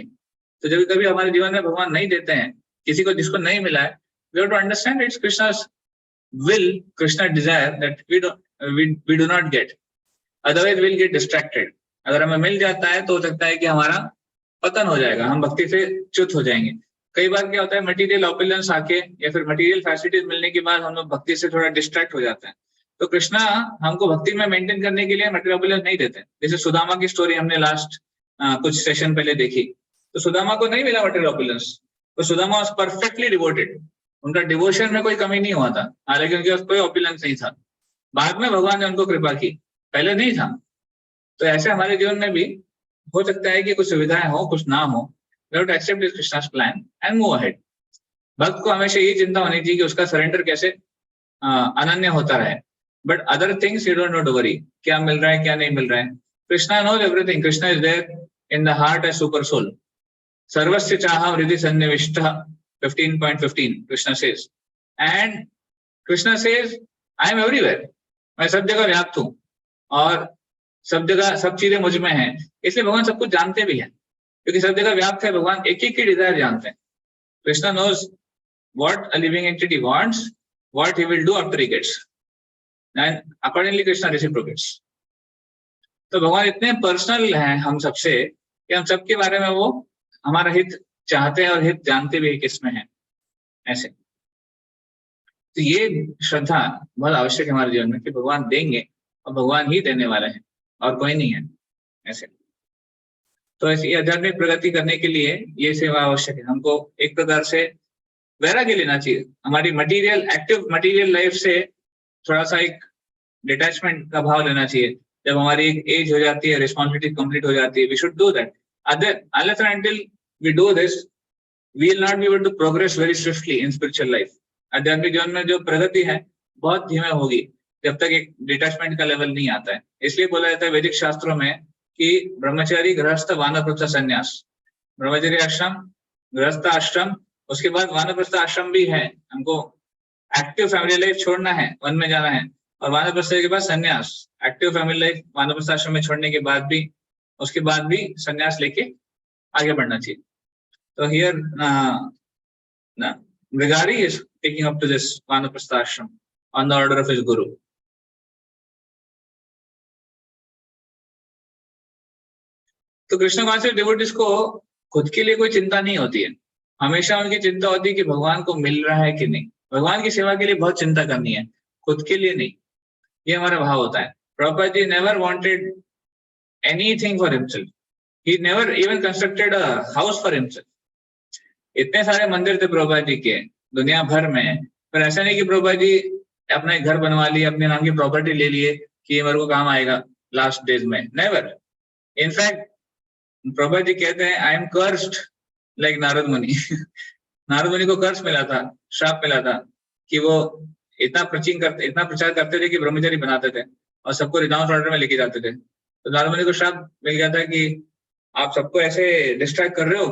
तो जब कभी हमारे जीवन में भगवान नहीं देते हैं किसी को जिसको नहीं मिला है, we have to understand it's Krishna's will, Krishna desire that we do not get, otherwise we'll get distracted। अगर हमें मिल जाता है तो हो सकता है कि हमारा पतन हो जाएगा, हम भक्ति से च्युत हो जाएंगे। कई बार क्या होता है, मटेरियल ऑपुलेंस आके या फिर मटेरियल फैसिलिटीज मिलने के बाद हम लोग भक्ति से थोड़ा डिस्ट्रैक्ट हो जाते हैं। तो कृष्णा हमको भक्ति में मेंटेन करने के लिए मटेरियल ऑपुलेंस नहीं देते। जैसे सुदामा की स्टोरी हमने लास्ट कुछ सेशन पहले देखी, तो सुदामा को नहीं मिला मटेरियल ऑपुलेंस, तो सुदामा वाज परफेक्टली डिवोटेड, उनका डिवोशन में कोई कमी नहीं हुआ था, हालांकि उनके पास कोई ऑपुलेंस नहीं था। बाद में भगवान ने उनको कृपा की, पहले नहीं था। तो ऐसे हमारे जीवन में भी हो सकता है कि कुछ सुविधाएं हो, कुछ ना हो, we have to accept this Krishna's plan and move ahead। भक्त को हमेशा यही चिंता होनी चाहिए कि उसका सरेंडर कैसे अनन्य होता रहे। But other things you don't know to worry, क्या मिल रहा है क्या नहीं मिल रहा है। Krishna knows everything, Krishna is there in the heart as super soul, सर्वस्य चाहम हृदि सन्निविष्टः 15.15 Krishna says, and Krishna says I am everywhere, मैं सब जगह व्याप्त हूँ और सब जगह सब चीजें मुझ में हैं। इसलिए भगवान सब कुछ जानते भी हैं, क्योंकि सब जगह व्याप्त है, भगवान एक एक की डिजायर जानते हैं। Krishna knows what a living entity wants, what he will do after he gets, and accordingly Krishna reciprocates। तो भगवान इतने पर्सनल हैं हम सबसे कि हम सबके बारे में वो हमारा हित चाहते हैं और हित जानते भी किसमें है ऐसे। तो ये श्रद्धा बहुत आवश्यक है हमारे जीवन में कि भगवान देंगे और भगवान ही देने वाले हैं और कोई नहीं है ऐसे। तो ऐसी आध्यात्मिक प्रगति करने के लिए ये सेवा आवश्यक है। हमको एक प्रकार से वैराग्य लेना चाहिए, हमारी मटेरियल एक्टिव मटेरियल लाइफ से थोड़ा सा एक डिटैचमेंट का भाव लेना चाहिए। जब हमारी एक एज हो जाती है, रिस्पॉन्सिबिलिटी कंप्लीट हो जाती है, we should do that. Unless and until we do this, we will not be able to progress very swiftly in spiritual life। आध्यात्मिक जीवन में जो प्रगति है बहुत धीमे होगी जब तक एक डिटैचमेंट का लेवल नहीं आता है। इसलिए बोला जाता है वैदिक शास्त्रों में कि ब्रह्मचारी, गृहस्थ, वानप्रस्थ, संन्यास। ब्रह्मचर्य आश्रम, गृहस्थ आश्रम, उसके बाद वानप्रस्थ आश्रम भी है। हमको एक्टिव फैमिली लाइफ छोड़ना है, वन में जाना है, और वानप्रस्थ के बाद संन्यास। एक्टिव फैमिली लाइफ वानप्रस्थ आश्रम में छोड़ने के बाद भी, उसके बाद भी संन्यास लेके आगे बढ़ना चाहिए। So here Vigari is taking up to this Vanaprastha ashram on the order of his guru। तो कृष्ण कॉन्शियस डिवोटीज को खुद के लिए कोई चिंता नहीं होती है, हमेशा उनकी चिंता होती है कि भगवान को मिल रहा है कि नहीं। भगवान की सेवा के लिए बहुत चिंता करनी है, खुद के लिए नहीं। ये हमारा भाव होता है। Prabhupada ji never wanted anything for himself, he never even constructed a house for himself. इतने सारे मंदिर थे प्रभुपाद जी के दुनिया भर में, पर ऐसा नहीं कि प्रभुपाद जी अपना एक घर बनवा लिए, अपने नाम की प्रॉपर्टी ले लिए कि ये मेरे को काम आएगा लास्ट डेज में। नेवर। इनफैक्ट प्रभा जी कहते हैं I am cursed like Narad मुनि। नारद मुनि को कर्स मिला था, श्राप मिला था कि वो इतना प्रचार करते थे कि ब्रह्मचारी बनाते थे और सबको रिनाउंस ऑर्डर में लेके जाते थे। तो नारद मुनि को श्राप मिल गया था कि आप सबको ऐसे डिस्ट्रैक्ट कर रहे हो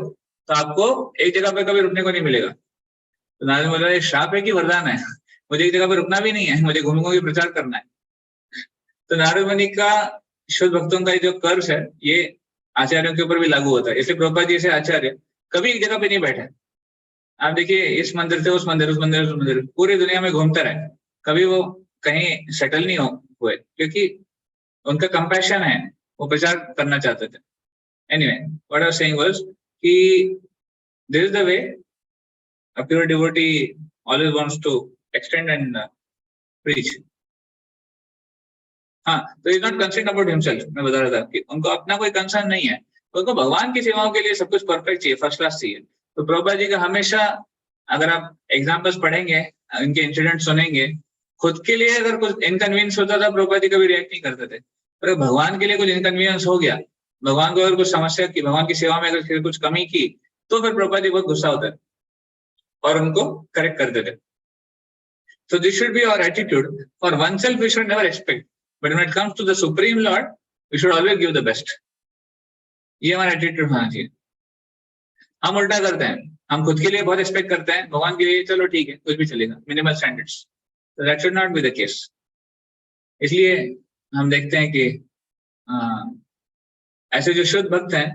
तो आपको एक जगह पे कभी रुकने को नहीं मिलेगा। तो नारद मुनि बोला, श्राप है कि वरदान है? मुझे एक जगह पे रुकना भी नहीं है, मुझे घूम घूम के प्रचार करना है। तो नारद मुनि का शुद्ध भक्तों का जो कर्ज है ये आचार्यों के ऊपर भी लागू होता है। इसलिए प्रभुपाद जी ऐसे आचार्य कभी एक जगह पे नहीं बैठे। आप देखिए, इस मंदिर से उस मंदिर, उस मंदिर से उस मंदिर, पूरी दुनिया में घूमते रहे, कभी वो कहीं सेटल नहीं हुए, क्योंकि उनका कंपैशन है, वो प्रचार करना चाहते थे। Anyway, what I was saying was कि this is the way a pure devotee always wants to extend and preach. हाँ, तो is not concern about himself. मैं बता रहा था कि उनको अपना कोई कंसर्न नहीं है, उनको भगवान की सेवाओं के लिए सब कुछ परफेक्ट चाहिए, फर्स्ट क्लास चाहिए। तो प्रभुपाद जी का हमेशा, अगर आप एग्जाम्पल्स पढ़ेंगे, इनके इंसिडेंट सुनेंगे, खुद के लिए अगर कुछ इनकन्वीनियंस होता था प्रभुपाद जी कभी रिएक्ट नहीं करते थे। पर भगवान के लिए कुछ इनकन्वीनियंस हो गया, भगवान को अगर कुछ समस्या की, भगवान की सेवा में अगर कुछ कमी की, तो फिर प्रभुपाद जी बहुत गुस्सा होता है और उनको करेक्ट कर देते। So this should be our attitude. For oneself, we should never expect, but when it comes to the Supreme Lord, we should always give the best. ये हमारा एटीट्यूड होना चाहिए। हम उल्टा करते हैं, हम खुद के लिए बहुत एक्सपेक्ट करते हैं, भगवान के लिए चलो ठीक है कुछ भी चलेगा, minimal standards. So that should not be the case. इसलिए हम देखते हैं कि ऐसे जो शुद्ध भक्त हैं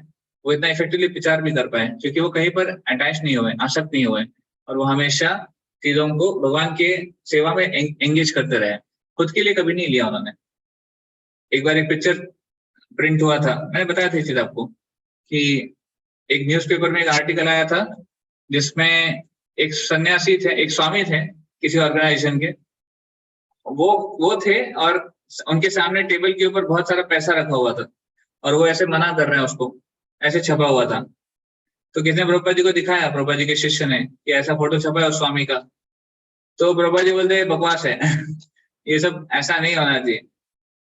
वो इतना इफेक्टिवली प्रचार भी कर पाए, क्योंकि वो कहीं पर अटैच नहीं हुए, आसक्त नहीं हुए, और वो हमेशा चीजों को भगवान के सेवा में एंगेज करते रहे, खुद के लिए कभी नहीं लिया उन्होंने। एक बार एक पिक्चर प्रिंट हुआ था, मैंने बताया था इस चीज आपको, कि एक न्यूज़पेपर में एक आर्टिकल आया था जिसमें एक सन्यासी थे, एक स्वामी थे किसी ऑर्गेनाइजेशन के, वो थे और उनके सामने टेबल के ऊपर बहुत सारा पैसा रखा हुआ था और वो ऐसे मना कर रहे हैं उसको, ऐसे छपा हुआ था। तो किसने प्रभुपाद जी को दिखाया, प्रभुपाद जी के शिष्य ने, कि ऐसा फोटो छपा है उस स्वामी का। तो प्रभुपाद जी बोलते बकवास है ये सब ऐसा नहीं होना चाहिए।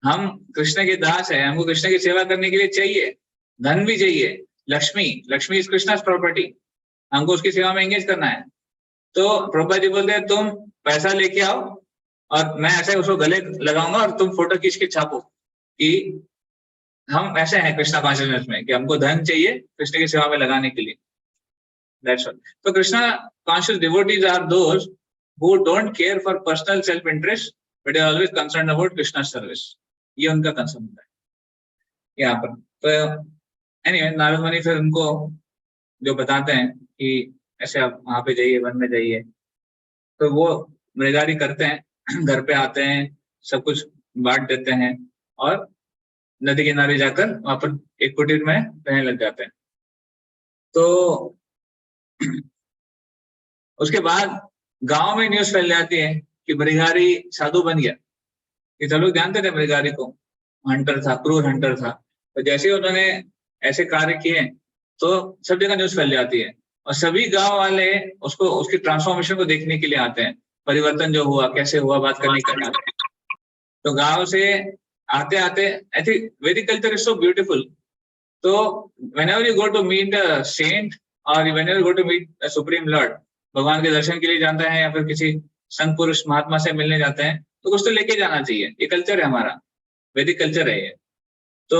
हम कृष्ण के दास है, हमको कृष्ण की सेवा करने के लिए चाहिए, धन भी चाहिए, लक्ष्मी इज कृष्णा's प्रॉपर्टी, हमको उसकी सेवा में एंगेज करना है। तो प्रभुपाद जी बोलते हैं तुम पैसा लेके आओ और मैं ऐसे उसको गले लगाऊंगा और तुम फोटो खींच के छापो कि हम ऐसे हैं कृष्णा कॉन्शियसनेस में, कि हमको धन चाहिए कृष्ण की सेवा में लगाने के लिए। That's all. तो Krishna conscious devotees are those who don't care for personal self interest but are always concerned about Krishna's service. ये उनका कंसर्न होता है यहाँ पर। तो एनीवे, नारद मुनि फिर उनको जो बताते हैं कि ऐसे आप वहां पे जाइए, वन में जाइए, तो वो मृगारी करते हैं, घर पे आते हैं, सब कुछ बांट देते हैं और नदी किनारे जाकर वहां पर एक कुटीर में रहने लग जाते हैं। तो उसके बाद गांव में न्यूज फैल जाती है कि मृगारी साधु बन गया। ये सब लोग जानते थे मृगारी को, हंटर था, क्रूर हंटर था। तो जैसे ही उन्होंने ऐसे कार्य किए तो सब जगह न्यूज फैल जाती है और सभी गांव वाले उसको, उसकी ट्रांसफॉर्मेशन को देखने के लिए आते हैं, परिवर्तन जो हुआ, कैसे हुआ, बात करने के लिए आते हैं। तो गांव से आते आते, आई थिंक वैदिक कल्चर इज सो ब्यूटीफुल। तो whenever you go to meet a saint or whenever you go to meet a supreme lord, भगवान के दर्शन के लिए जाता है या फिर किसी संत पुरुष महात्मा से मिलने जाते हैं, तो कुछ तो लेके जाना चाहिए। ये कल्चर है हमारा, वैदिक कल्चर है ये। तो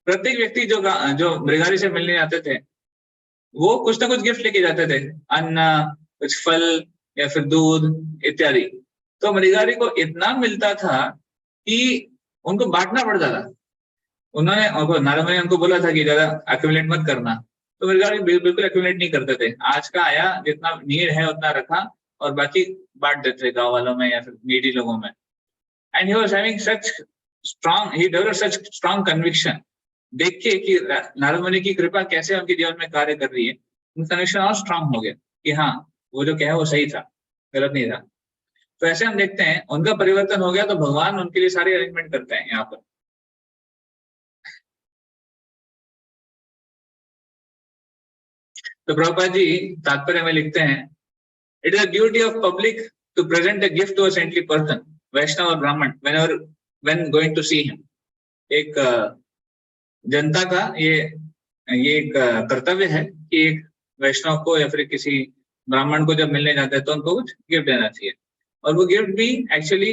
प्रत्येक व्यक्ति जो मृगारी से मिलने जाते थे वो कुछ ना कुछ गिफ्ट लेके जाते थे, अन्न, कुछ फल या फिर दूध इत्यादि। तो मृगारी को इतना मिलता था कि उनको बांटना पड़ता था। उन्होंने नारद मुनि उनको बोला था कि ज्यादा एक्यूमुलेट मत करना, तो मृगारी बिल्कुल एक्यूमुलेट नहीं करते थे। आज का आया, जितना नीड है उतना रखा और बाकी बांट देते थे गांव वालों में या फिर नीडी लोगों में। And he was having such strong, he developed such strong conviction. देख के कि नारद मुनि की कृपा कैसे उनके जीवन में कार्य कर रही है, उनका कन्विक्शन और स्ट्रांग हो गया कि हाँ, वो जो कहा वो सही था, गलत नहीं था। तो ऐसे हम देखते हैं उनका परिवर्तन हो गया, तो भगवान उनके लिए सारे अरेंजमेंट करते हैं यहाँ पर। तो प्रभुपाद जी तात्पर्य में लिखते हैं, it is the duty of public to present a gift to a saintly person, Vaishnava और brahmana, whenever when going to see him. एक जनता का ये एक कर्तव्य है कि एक वैष्णव को या फिर किसी ब्राह्मण को जब मिलने जाते हैं तो उनको कुछ गिफ्ट देना चाहिए। और वो गिफ्ट भी एक्चुअली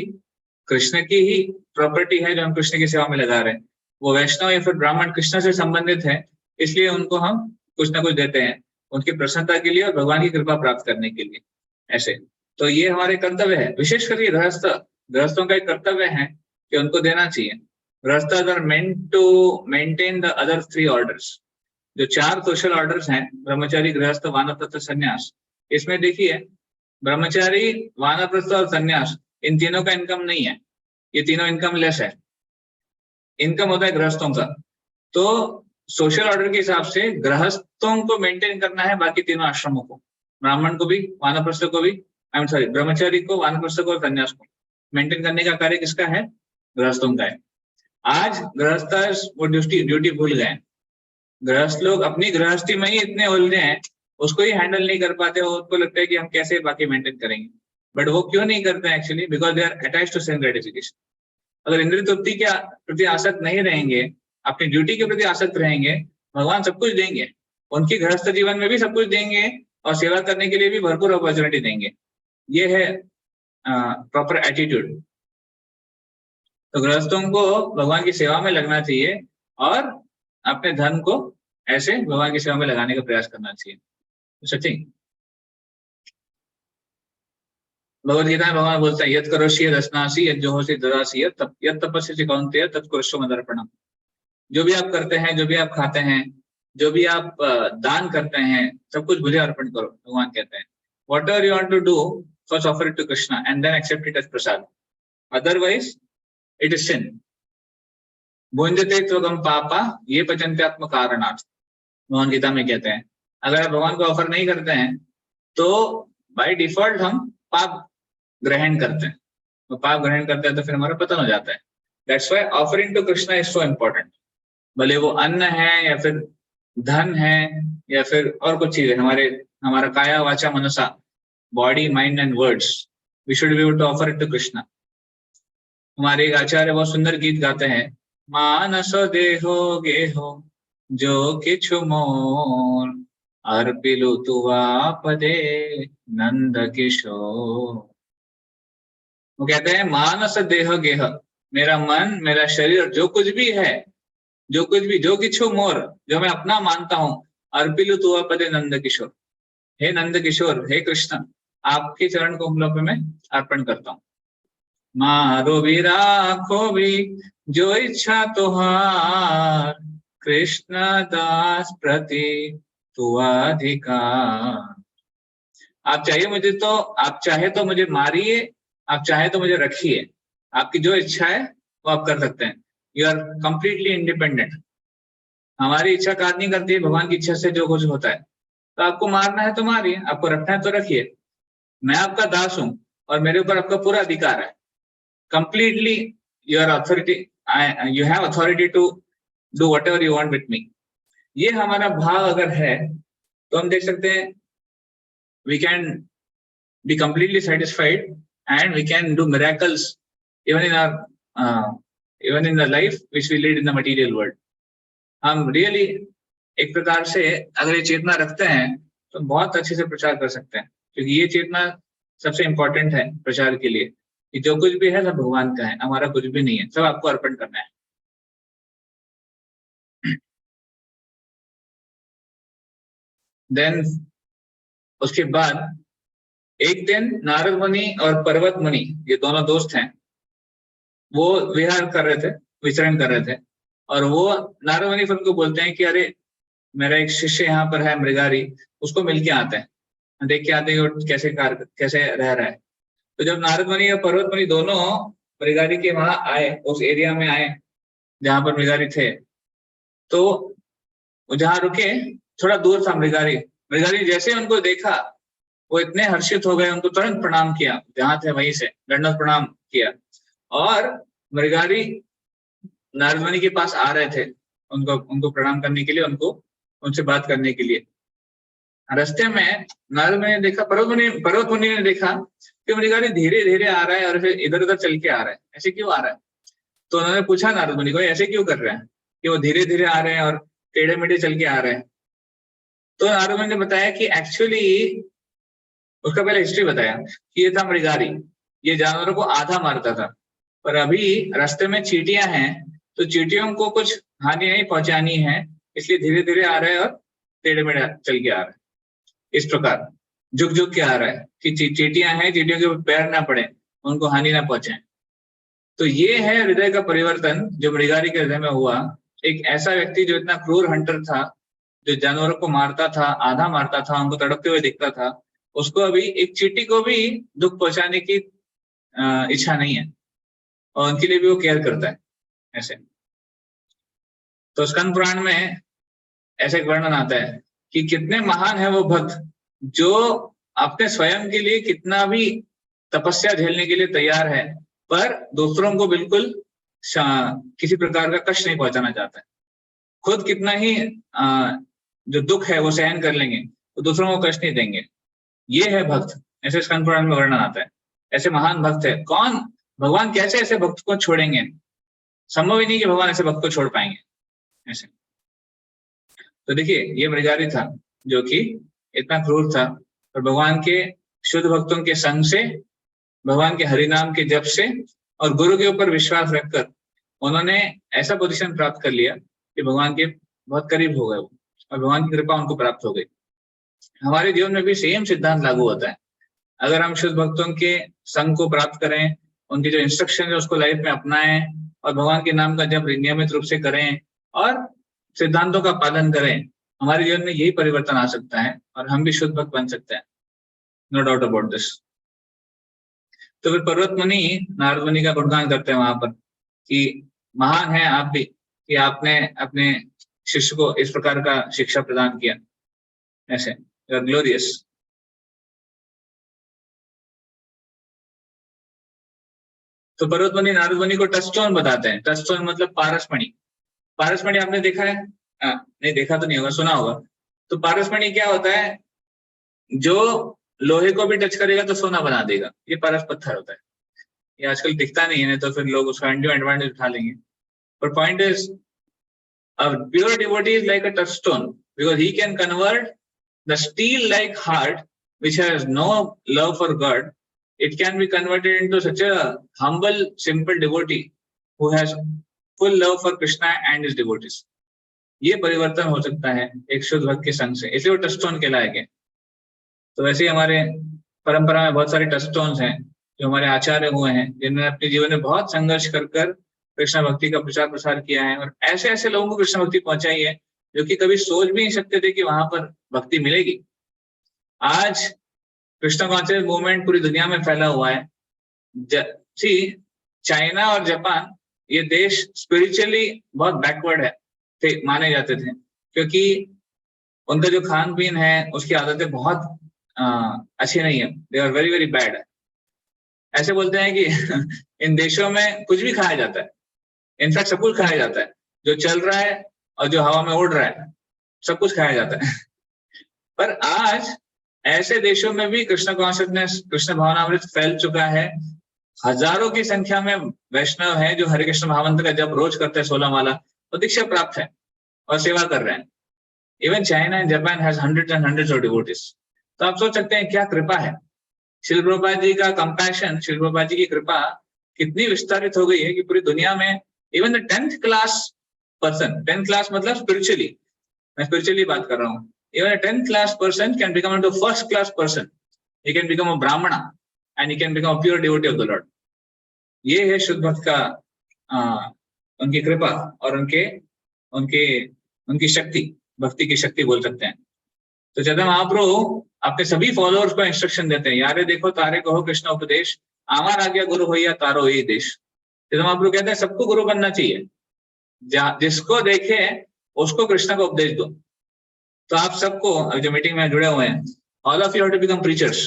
कृष्ण की ही प्रॉपर्टी है जो हम कृष्ण की सेवा में लगा रहे हैं। वो वैष्णव या फिर ब्राह्मण कृष्ण से संबंधित है, इसलिए उनको हम कुछ ना कुछ देते हैं उनकी प्रसन्नता के लिए और भगवान की कृपा प्राप्त करने के लिए। ऐसे तो ये हमारे कर्तव्य है, विशेष करके गृहस्थों का एक कर्तव्य है कि उनको देना चाहिए। Grihastha are meant to maintain the other 3 orders. जो 4 सोशल ऑर्डर्स हैं, ब्रह्मचारी, गृहस्थ, वानप्रस्थ, संन्यास, इसमें देखिए ब्रह्मचारी, वानप्रस्थ और संन्यास, इन तीनों का इनकम नहीं है, ये तीनों इनकम लेस है। इनकम होता है गृहस्थों का। तो सोशल ऑर्डर के हिसाब से गृहस्थों को मेंटेन करना है बाकी तीनों आश्रमों को, ब्राह्मण को भी, वानप्रस्थ को भी, आई एम सॉरी, ब्रह्मचारी को, वानप्रस्थ को और संन्यास को मेंटेन करने का कार्य किसका है? गृहस्थों का है। आज गृहस्थ वो ड्यूटी भूल गए। गृहस्थ लोग अपनी गृहस्थी में ही इतने उलझे हैं, उसको ही हैंडल नहीं कर पाते। उनको लगता है कि हम कैसे बाकी मेंटेन करेंगे, बट वो क्यों नहीं करते हैं? Actually because they are attached to self gratification. अगर इंद्रिय तृप्ति के प्रति आसक्त नहीं रहेंगे, अपनी ड्यूटी के प्रति आसक्त रहेंगे, भगवान सब कुछ देंगे, उनकी गृहस्थ जीवन में भी सब कुछ देंगे और सेवा करने के लिए भी भरपूर अपॉर्चुनिटी देंगे। ये है प्रॉपर एटीट्यूड। तो गृहस्थों को भगवान की सेवा में लगना चाहिए और अपने धन को ऐसे भगवान की सेवा में लगाने का प्रयास करना चाहिए। सचिन, भगवद गीता में भगवान बोलते हैं, यद करोषि यद अस्नासि यद जोहोसि ददासि यद तपस्यसि कौन्तेय तत् कुरुष्व मदर्पणम्। जो भी आप करते हैं, जो भी आप खाते हैं, जो भी आप दान करते हैं, सब कुछ मुझे अर्पण करो, भगवान कहते हैं। Whatever you want to do, first offer it to Krishna and then accept it as prasad. Otherwise, it is sin. भुंजते त्वगम पापा ये पचन्त्यात्म कारणात्, भगवान गीता में कहते हैं। अगर आप भगवान को ऑफर नहीं करते हैं तो बाय डिफॉल्ट हम पाप ग्रहण करते हैं। तो पाप ग्रहण करते हैं तो फिर हमारा पतन हो जाता है। That's why offering to Krishna is so important. भले वो अन्न है या फिर धन है या फिर और कुछ चीजें, हमारा काया वाचा मनसा, body, mind and words, we should be able to offer it to Krishna. हमारे एक आचार्य बहुत सुंदर गीत गाते हैं, मानस देहो गेहो जो किछु मोर अर्पिलु तुवा पदे नंद किशोर। वो कहते हैं मानस देह गेह, मेरा मन, मेरा शरीर, जो कुछ भी है, जो कुछ भी, जो किछु मोर, जो मैं अपना मानता हूं, अर्पिलु तुवा पदे नंद किशोर, हे नंद किशोर, हे कृष्ण, आपके चरण कमलों पे मैं अर्पण करता हूँ। मारो भी राखो भी जो इच्छा तुहार, कृष्ण दास प्रति तुअधिकार। आप चाहे तो मुझे मारिए, आप चाहे तो मुझे रखिए, आपकी जो इच्छा है वो आप कर सकते हैं। You are completely independent. हमारी इच्छा कार्य नहीं करती है, भगवान की इच्छा से जो कुछ होता है। तो आपको मारना है तो मारिए, आपको रखना है तो रखिए, मैं आपका दास हूं और मेरे ऊपर आपका पूरा अधिकार है। Completely your authority, you have authority to do whatever you want with me. ये हमारा भाव अगर है तो हम देख सकते हैं we can be completely satisfied and we can do miracles even in the life which we lead in the material world. हम रियली एक प्रकार से अगर ये चेतना रखते हैं तो बहुत अच्छे से प्रचार कर सकते हैं, क्योंकि ये चेतना सबसे इंपॉर्टेंट है प्रचार के लिए कि जो कुछ भी है सब भगवान का है, हमारा कुछ भी नहीं है, सब आपको अर्पण करना है। देन उसके बाद एक दिन नारद मुनि और पर्वत मुनि, ये दोनों दोस्त हैं, वो विहार कर रहे थे, विचरण कर रहे थे, और वो नारद मुनि फिर उनको बोलते हैं कि अरे मेरा एक शिष्य यहाँ पर है मृगारी, उसको मिल के आते हैं, देख के आते हैं कैसे रह रहा है। तो जब नारद मुनि और पर्वत मुनि दोनों मृगारी के वहां आए, उस एरिया में आए जहां पर मृगारी थे, तो जहां रुके थोड़ा दूर था मृगारी जैसे उनको देखा वो इतने हर्षित हो गए, उनको तुरंत प्रणाम किया, जहां थे वहीं से दंडवत प्रणाम किया। और मृगारी नारद मुनि के पास आ रहे थे उनको प्रणाम करने के लिए, उनसे बात करने के लिए। रास्ते में नारद मुनि ने देखा, पर्वत मुनि ने देखा कि मृगारी धीरे धीरे आ रहा है और फिर इधर उधर चल के आ रहा है, ऐसे क्यों आ रहा है? तो उन्होंने पूछा नारद मुनि को, ऐसे क्यों कर रहे हैं? कि वो धीरे धीरे आ रहे हैं और टेढ़े मेढ़े चल के आ रहे हैं। तो नारद मुनि ने बताया कि एक्चुअली उसका पहले हिस्ट्री बताया कि ये था मृगारी, ये जानवरों को आधा मारता था, पर अभी रास्ते में चींटियां हैं तो चींटियों को कुछ हानि नहीं पहुंचानी है, इसलिए धीरे धीरे आ रहा है और टेढ़े मेढ़े चल के आ रहा है। इस प्रकार झुक झुक के आ रहा है कि चींटियां हैं, चींटियों के ऊपर पैर ना पड़े, उनको हानि ना पहुंचे। तो ये है हृदय का परिवर्तन जो मृगारी के हृदय में हुआ। एक ऐसा व्यक्ति जो इतना क्रूर हंटर था, जो जानवरों को मारता था, आधा मारता था, उनको तड़पते हुए दिखता था, उसको अभी एक चींटी को भी दुख पहुंचाने की इच्छा नहीं है और उनके लिए भी वो केयर करता है ऐसे। तो स्कंद पुराण में ऐसे एक वर्णन आता है कि कितने महान है वो भक्त जो अपने स्वयं के लिए कितना भी तपस्या झेलने के लिए तैयार है, पर दूसरों को बिल्कुल किसी प्रकार का कष्ट नहीं पहुंचाना चाहता है। खुद कितना ही जो दुख है वो सहन कर लेंगे तो दूसरों को कष्ट नहीं देंगे। ये है भक्त, ऐसे स्कंद पुराण में वर्णन आता है। ऐसे महान भक्त है कौन, भगवान कैसे ऐसे भक्त को छोड़ेंगे? संभव ही नहीं कि भगवान ऐसे भक्त को छोड़ पाएंगे ऐसे। तो देखिए ये मृगारी था जो कि इतना क्रूर था, और भगवान के शुद्ध भक्तों के संग से, भगवान के हरिनाम के जप से और गुरु के ऊपर विश्वास रखकर उन्होंने ऐसा पोजीशन प्राप्त कर लिया कि भगवान के बहुत करीब हो गए वो, और भगवान की कृपा उनको प्राप्त हो गई। हमारे जीवन में भी सेम सिद्धांत लागू होता है। अगर हम शुद्ध भक्तों के संग को प्राप्त करें, उनकी जो इंस्ट्रक्शन है उसको लाइफ में अपनाएं और भगवान के नाम का जप नियमित रूप से करें और सिद्धांतों का पालन करें, हमारे जीवन में यही परिवर्तन आ सकता है और हम भी शुद्ध भक्त बन सकते हैं। No doubt about this. तो फिर पर्वत मुनि नारद मुनि का गुणगान करते हैं वहां पर कि महान है आप भी कि आपने अपने शिष्य को इस प्रकार का शिक्षा प्रदान किया, ऐसे ग्लोरियस। तो पर्वत मुनि नारद मुनि को टचस्टोन बताते हैं। टचस्टोन मतलब पारसमणि। पारसमणि आपने देखा है? नहीं देखा तो नहीं होगा, सुना होगा। तो पारसमणि क्या होता है? जो लोहे को भी टच करेगा तो सोना बना देगा, ये पारस पत्थर होता है। ये आजकल दिखता नहीं है तो फिर लोग उसका एडवांटेज उठा लेंगे। पर point is a pure devotee is like a touchstone because he can convert the steel like heart which has no love for God. It can be converted into such a humble, simple devotee who has full love for Krishna and his devotees. ये परिवर्तन हो सकता है एक शुद्ध भक्त के संग से, इसलिए वो टचस्टोन कहलाए गए। तो वैसे ही हमारे परंपरा में बहुत सारे टचस्टोन्स हैं जो हमारे आचार्य हुए हैं, जिन्होंने अपने जीवन में बहुत संघर्ष कर कृष्ण भक्ति का प्रचार प्रसार किया है और ऐसे ऐसे लोगों को कृष्ण भक्ति पहुंचाई है जो कि कभी सोच भी नहीं सकते थे कि वहां पर भक्ति मिलेगी। आज कृष्ण कॉन्शियस मूवमेंट पूरी दुनिया में फैला हुआ है। चाइना और जापान ये देश स्पिरिचुअली बहुत बैकवर्ड है थे, माने जाते थे, क्योंकि उनका जो खान पीन है उसकी आदतें बहुत अच्छी नहीं है। They are very very bad. ऐसे बोलते हैं कि इन देशों में कुछ भी खाया जाता है, इनफैक्ट सब कुछ खाया जाता है, जो चल रहा है और जो हवा में उड़ रहा है सब कुछ खाया जाता है। पर आज ऐसे देशों में भी कृष्ण कॉन्शियसनेस, कृष्ण भावनामृत फैल चुका है। हजारों की संख्या में वैष्णव है जो हरे कृष्ण महामंत्र का जब रोज करते हैं 16 माला, तो दीक्षा प्राप्त है और सेवा कर रहे हैं। Even China and Japan has hundreds and hundreds of devotees. तो आप सोच सकते हैं क्या कृपा है। श्रील प्रभुपाद जी का कंपैशन, श्रील प्रभुपाद जी की कृपा कितनी विस्तारित हो गई है कि पूरी दुनिया में even the 10th class person, 10th class मतलब स्पिरिचुअली, मैं स्पिरिचुअली बात कर रहा हूँ, even a 10th class person can become into first class person. He can become a brahmana and he can become a pure devotee of the Lord. ये है शुद्ध भक्त का उनकी कृपा और उनकी शक्ति, भक्ति की शक्ति बोल सकते हैं। तो चैतन्य महाप्रभु अपने सभी फॉलोअर्स को इंस्ट्रक्शन देते हैं, यारे देखो तारे कहो कृष्ण उपदेश, आमार आज्ञा गुरु होइया तारो यही देश। चैतन्य महाप्रभु कहते हैं सबको गुरु बनना चाहिए, जिसको देखे उसको कृष्ण का उपदेश दो। तो आप सबको जो मीटिंग में जुड़े हुए हैं, all of you have to become preachers.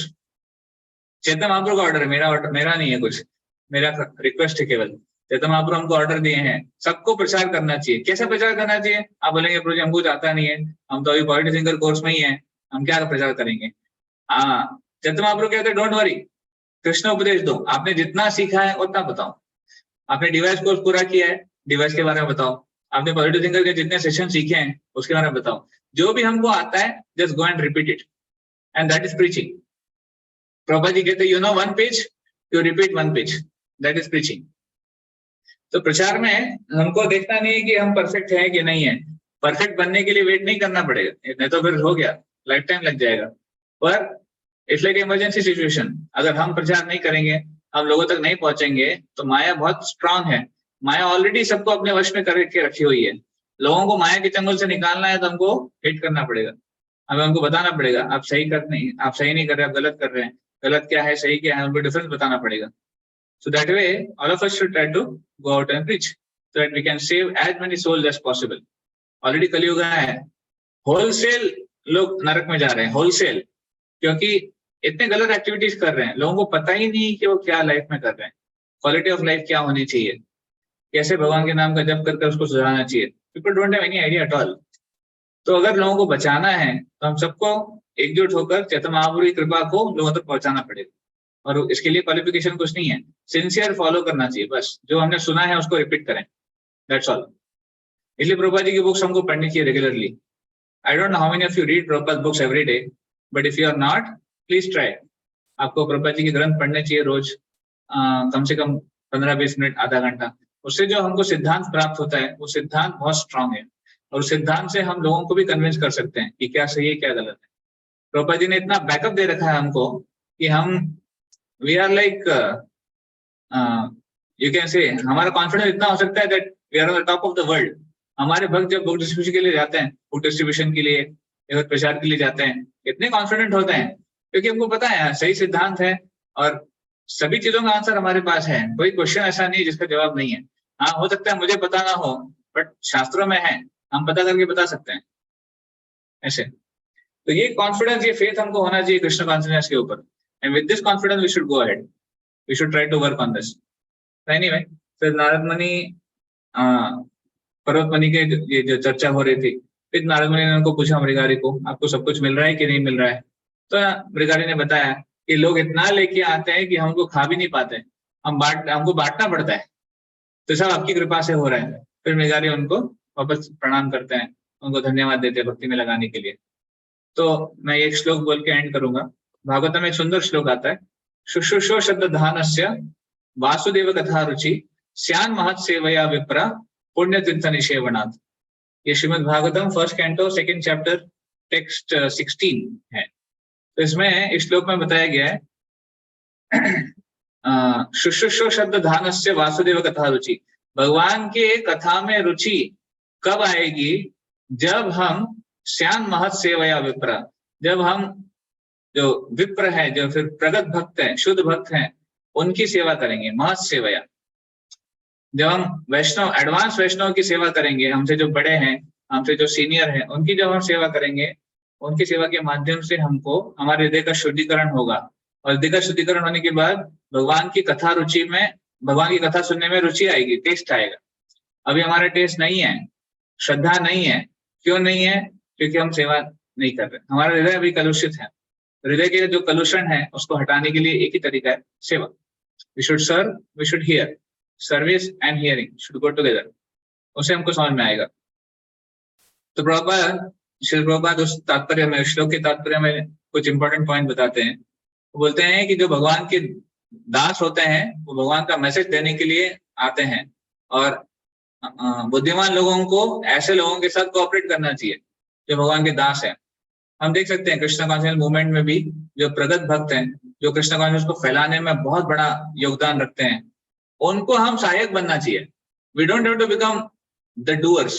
Chaitanya Mahaprabhu का ऑर्डर है, मेरा नहीं है कुछ, मेरा रिक्वेस्ट है केवल। चैतन्य महाप्रभु हमको ऑर्डर दिए हैं, सबको प्रचार करना चाहिए। कैसे प्रचार करना चाहिए? आप बोलेंगे प्रभु जी हमको आता नहीं है, हम तो अभी पॉलिटी सिंगर कोर्स में ही है, हम क्या प्रचार करेंगे। चैतन्य महाप्रभु कहते हैं डोंट वरी, कृष्ण उपदेश दो। आपने जितना सीखा है उतना बताओ। आपने डिवाइस कोर्स पूरा किया है, डिवाइस के बारे में बताओ। आपने पॉजिटिव थिंकर के जितने सेशन सीखे हैं उसके बारे में बताओ। जो भी हमको आता है just go and repeat it, and that is preaching. Prabhupada ji कहते हैं you know one page, you repeat one page, that is preaching. तो प्रचार में हमको देखना नहीं है कि हम परफेक्ट हैं कि नहीं है। परफेक्ट बनने के लिए वेट नहीं करना पड़ेगा, नहीं तो फिर हो गया, लाइफ टाइम लग जाएगा। पर इट्स लाइक इमरजेंसी सिचुएशन। अगर हम प्रचार नहीं करेंगे, हम लोगों तक नहीं पहुंचेंगे, तो माया बहुत स्ट्रांग है। माया ऑलरेडी सबको अपने वश में करके रखी हुई है। लोगों को माया के चंगुल से निकालना है तो हमको हिट करना पड़ेगा, हमें उनको बताना पड़ेगा आप सही नहीं कर रहे, आप गलत कर रहे हैं, गलत क्या है सही क्या है, उनको डिफरेंस बताना पड़ेगा। So that way, all of us should try to go out and preach, so that we can save as many souls as possible. Already कलयुग है, होलसेल लोग नरक में जा रहे हैं, होलसेल, क्योंकि इतने गलत एक्टिविटीज कर रहे हैं। लोगों को पता ही नहीं कि वो क्या लाइफ में कर रहे हैं, क्वालिटी ऑफ लाइफ क्या होनी चाहिए, कैसे भगवान के नाम का जप कर उसको सुधारना चाहिए। People don't have any idea at all. तो अगर लोगों को बचाना है तो हम सबको एकजुट होकर चैतन्य महाप्रभु की कृपा को लोगों तक पहुंचाना पड़ेगा। और इसके लिए क्वालिफिकेशन कुछ नहीं है, सिंसियर फॉलो करना चाहिए, बस जो हमने सुना है उसको रिपीट करें, दैट्स ऑल। इसलिए प्रभुपाद जी की बुक्स हमको पढ़नी चाहिए regularly. I don't know how many of you read Prabhupada books every day, but if you are not, please try. आपको प्रभुपाद जी के ग्रंथ पढ़ने चाहिए रोज, कम से कम 15-20 मिनट, आधा घंटा। उससे जो हमको सिद्धांत प्राप्त होता है वो सिद्धांत बहुत स्ट्रांग है, और सिद्धांत से हम लोगों को भी कन्विंस कर सकते हैं कि क्या सही है क्या गलत है। प्रभुपाद जी ने इतना बैकअप दे रखा है हमको कि हम we are like you can say, हमारा कॉन्फिडेंस इतना हो सकता है that we are on the top of the world। हमारे भक्त जब बुक डिस्ट्रीब्यूशन के लिए जाते हैं, बुक डिस्ट्रीब्यूशन के लिए या प्रचार के लिए जाते हैं, इतने कॉन्फिडेंट होते हैं क्योंकि हमको पता है सही सिद्धांत है और सभी चीजों का आंसर हमारे पास है। कोई क्वेश्चन ऐसा नहीं है जिसका जवाब नहीं है। हाँ, हो सकता है मुझे पता ना हो, बट शास्त्रों में है, हम पता करके बता सकते हैं ऐसे। तो ये कॉन्फिडेंस, ये फेथ हमको होना चाहिए कृष्ण कॉन्शियसनेस के ऊपर। And with this confidence, we should go ahead. We should try to work on this. Anyway, so Narad मुनि, पर्वत मुनि के ये जो चर्चा हो रही थी, फिर नारद मुनि ने उनको पूछा मृगारी को, आपको सब कुछ मिल रहा है कि नहीं मिल रहा है? तो मृगारी ने बताया कि लोग इतना लेके आते हैं कि हमको खा भी नहीं पाते, हमको बांटना पड़ता है, तो सब आपकी कृपा से हो रहा है। फिर मृगारी उनको वापस प्रणाम करते हैं, उनको धन्यवाद देते हैं भक्ति में लगाने के लिए। तो मैं एक श्लोक बोल के एंड करूंगा। भागवत में एक सुंदर श्लोक आता है, शुश्रूषो शब्द धानस्य वासुदेव कथा रुचि स्यान महत सेवया विप्रा पुण्य तीर्थ निषेवनाथ। ये Shrimad Bhagavatam first canto second chapter text 16 है। तो इसमें इस श्लोक में बताया गया है शुश्रूषो शब्द धानस्य वासुदेव कथा रुचि। भगवान के कथा में रुचि कब आएगी? जब हम स्यान महत सेवया विप्रा, जब हम जो विप्र है, जो फिर प्रगत भक्त है, शुद्ध भक्त हैं, उनकी सेवा करेंगे, महत सेवया। जब हम वैष्णव, एडवांस वैष्णव की सेवा करेंगे, हमसे जो बड़े हैं, हमसे जो सीनियर हैं, उनकी जब हम सेवा करेंगे, उनकी सेवा के माध्यम से हमको हमारे हृदय का शुद्धिकरण होगा, और हृदय का शुद्धिकरण होने के बाद भगवान की कथा रुचि में, भगवान की कथा सुनने में रुचि आएगी, टेस्ट आएगा। अभी हमारा टेस्ट नहीं है, श्रद्धा नहीं है। क्यों नहीं है? क्योंकि हम सेवा नहीं कर रहे, हमारा हृदय अभी कलुषित है। हृदय के जो कलुषण है उसको हटाने के लिए एक ही तरीका है, सेवा। We should serve, we should hear, service and hearing should go together, उसे हमको समझ में आएगा। तो प्रभुपाद, श्री प्रभुपाद उस तात्पर्य में, श्लोक के तात्पर्य में कुछ इंपॉर्टेंट पॉइंट बताते हैं। वो बोलते हैं कि जो भगवान के दास होते हैं वो भगवान का मैसेज देने के लिए आते हैं, और बुद्धिमान लोगों को ऐसे लोगों के साथ कोऑपरेट करना चाहिए जो भगवान के दास हैं। हम देख सकते हैं कृष्ण कॉन्शियस मूवमेंट में भी जो प्रगत भक्त हैं, जो कृष्ण कॉन्शियस को फैलाने में बहुत बड़ा योगदान रखते हैं, उनको हम सहायक बनना चाहिए। We don't have to become the doers.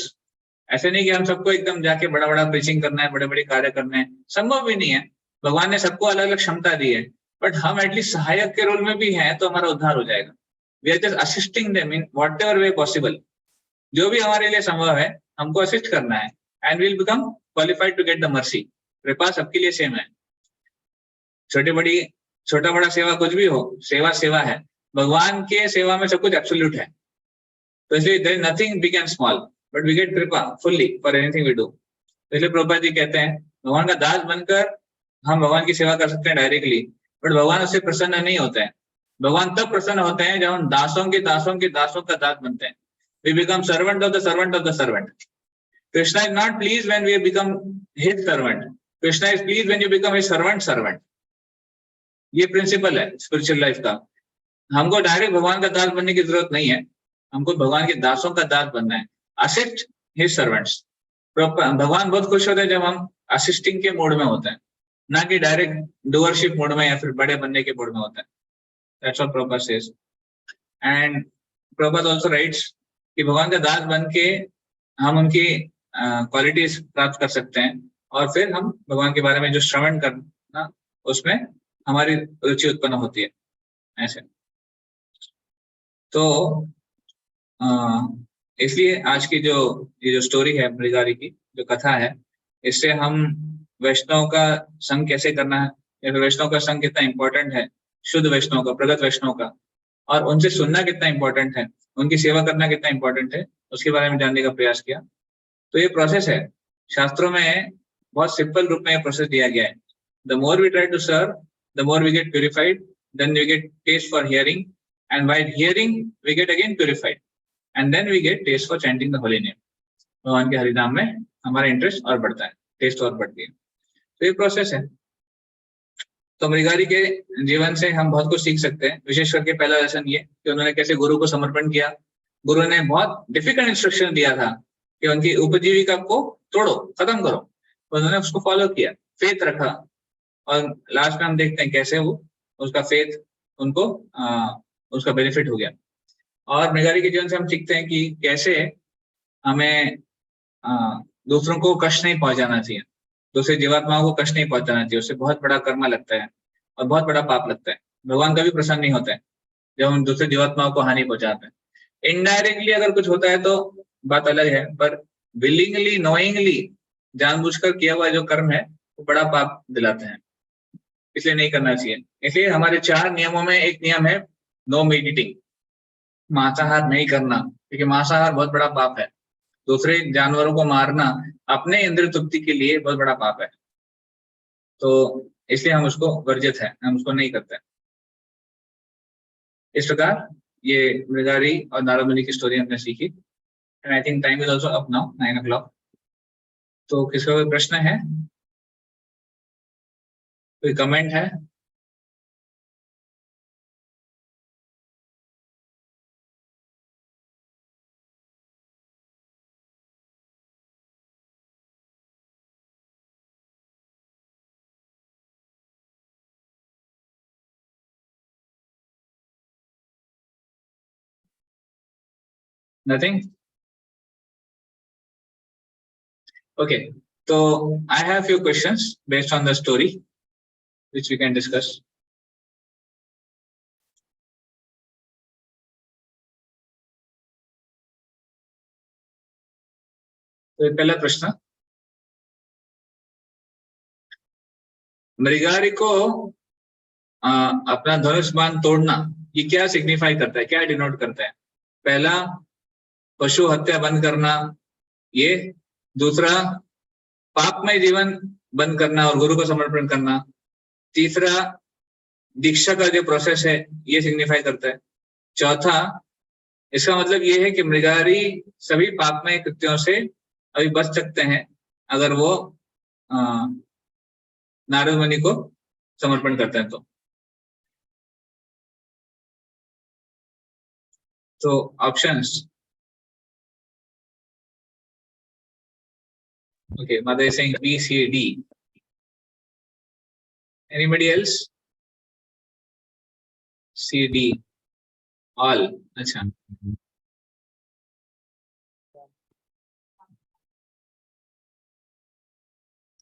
ऐसे नहीं कि हम सबको एकदम जाके बड़ा बड़ा प्रीचिंग करना है, बड़े बड़े कार्य करने हैं, संभव भी नहीं है। भगवान ने सबको अलग अलग क्षमता दी है, बट हम एटलीस्ट सहायक के रोल में भी हैं तो हमारा उद्धार हो जाएगा। We are just assisting them in whatever way possible. जो भी हमारे लिए संभव है हमको असिस्ट करना है, and we will become qualified to get the mercy. कृपा सबके लिए सेम है, छोटी बड़ी, छोटा बड़ा सेवा कुछ भी हो, सेवा सेवा है। भगवान के सेवा में सब कुछ एब्सोल्यूट है, तो इसलिए there is nothing big and small, but we get kripa fully for anything we do. इसलिए प्रभुपाद जी कहते हैं भगवान का दास बनकर हम भगवान की सेवा कर सकते हैं डायरेक्टली, बट भगवान उससे प्रसन्न नहीं होते हैं। भगवान तब प्रसन्न होते हैं जब हम दासों के दासों के दासों का दास बनते हैं, we become servant of the servant of the servant. Krishna is not pleased when we become his servant. Krishna is pleased when you become his servant. ये प्रिंसिपल है स्पिरिचुअल लाइफ का. हमको डायरेक्ट भगवान का दास बनने की जरूरत नहीं है, हमको भगवान के दासों का दास बनना है. Assist his servants. भगवान बहुत खुश होते हैं जब हम असिस्टिंग के मोड में होते हैं, ना कि डायरेक्ट डूअरशिप मोड में या फिर बड़े बनने के मोड में होते हैं. That's what Prabhupada says. And Prabhupada also writes कि भगवान का दास बन के हम उनकी क्वालिटीज प्राप्त कर सकते हैं और फिर हम भगवान के बारे में जो श्रवण करना उसमें हमारी रुचि उत्पन्न होती है ऐसे. तो इसलिए आज की ये जो स्टोरी है मृगारी की जो कथा है, इससे हम वैष्णव का संग कैसे करना है या फिर वैष्णव का संग कितना इंपॉर्टेंट है, शुद्ध वैष्णव का, प्रगत वैष्णव का, और उनसे सुनना कितना इंपॉर्टेंट है, उनकी सेवा करना कितना इंपॉर्टेंट है, उसके बारे में जानने का प्रयास किया. तो ये प्रोसेस है, शास्त्रों में बहुत सिंपल रूप में ये प्रोसेस दिया गया है. The more we try to serve, the more we get purified, then we get taste for hearing, and while hearing we get again purified, and then we get taste for chanting the holy name. भगवान के हरिनाम में हमारा interest और बढ़ता है, test और बढ़ती है. तो ये प्रोसेस है. तो मृगारी के जीवन से हम बहुत कुछ सीख सकते हैं. विशेष करके पहला लेसन ये कि उन्होंने कैसे गुरु को समर्पण किया. गुरु ने बहुत डिफिकल्ट इंस्ट्रक्शन दिया था कि उनकी उपजीविका को तोड़ो, खत्म करो. उन्होंने उसको फॉलो किया, फेथ रखा, और लास्ट में हम देखते हैं कैसे वो उसका फेथ उनको उसका बेनिफिट हो गया. और मृगारी के जीवन से हम सीखते हैं कि कैसे हमें दूसरों को कष्ट नहीं पहुंचाना चाहिए, दूसरे जीवात्माओं को कष्ट नहीं पहुंचाना चाहिए. उससे बहुत बड़ा कर्म लगता है और बहुत बड़ा पाप लगता है. भगवान कभी प्रसन्न नहीं होता है जब हम दूसरे जीवात्माओं को हानि पहुंचाते हैं. इनडायरेक्टली अगर कुछ होता है तो बात अलग है, पर विलिंगली, नोइंगली, जानबूझकर किया हुआ जो कर्म है वो बड़ा पाप दिलाते हैं, इसलिए नहीं करना चाहिए. इसलिए हमारे 4 नियमों में एक नियम है नो मीट ईटिंग, मांसाहार नहीं करना, क्योंकि मांसाहार बहुत बड़ा पाप है. दूसरे जानवरों को मारना अपने इंद्रिय तृप्ति के लिए बहुत बड़ा पाप है. तो इसलिए हम उसको वर्जित है, हम उसको नहीं करते. इस प्रकार ये मृगारी और नारद मुनि की स्टोरी हमने सीखी. And I think time is also up now, 9 o'clock. तो किसका कोई प्रश्न है, कोई कमेंट है? Nothing? Okay, so I have few questions based on the story which we can discuss. तो पहला प्रश्न, मृगारी को अपना धनुष बाण तोड़ना ये क्या सिग्निफाई करता है, क्या डिनोट करता है? पहला, पशु हत्या बंद करना, ये. दूसरा, पापमय जीवन बंद करना और गुरु को समर्पण करना. तीसरा, दीक्षा का जो प्रोसेस है ये सिग्निफाई करता है. चौथा, इसका मतलब ये है कि मृगारी सभी पापमय कृत्यों से अभी बच सकते हैं अगर वो नारद मुनि को समर्पण करते हैं. तो options, okay, mother is saying B, C, D. Anybody else? C, D, all. अच्छा,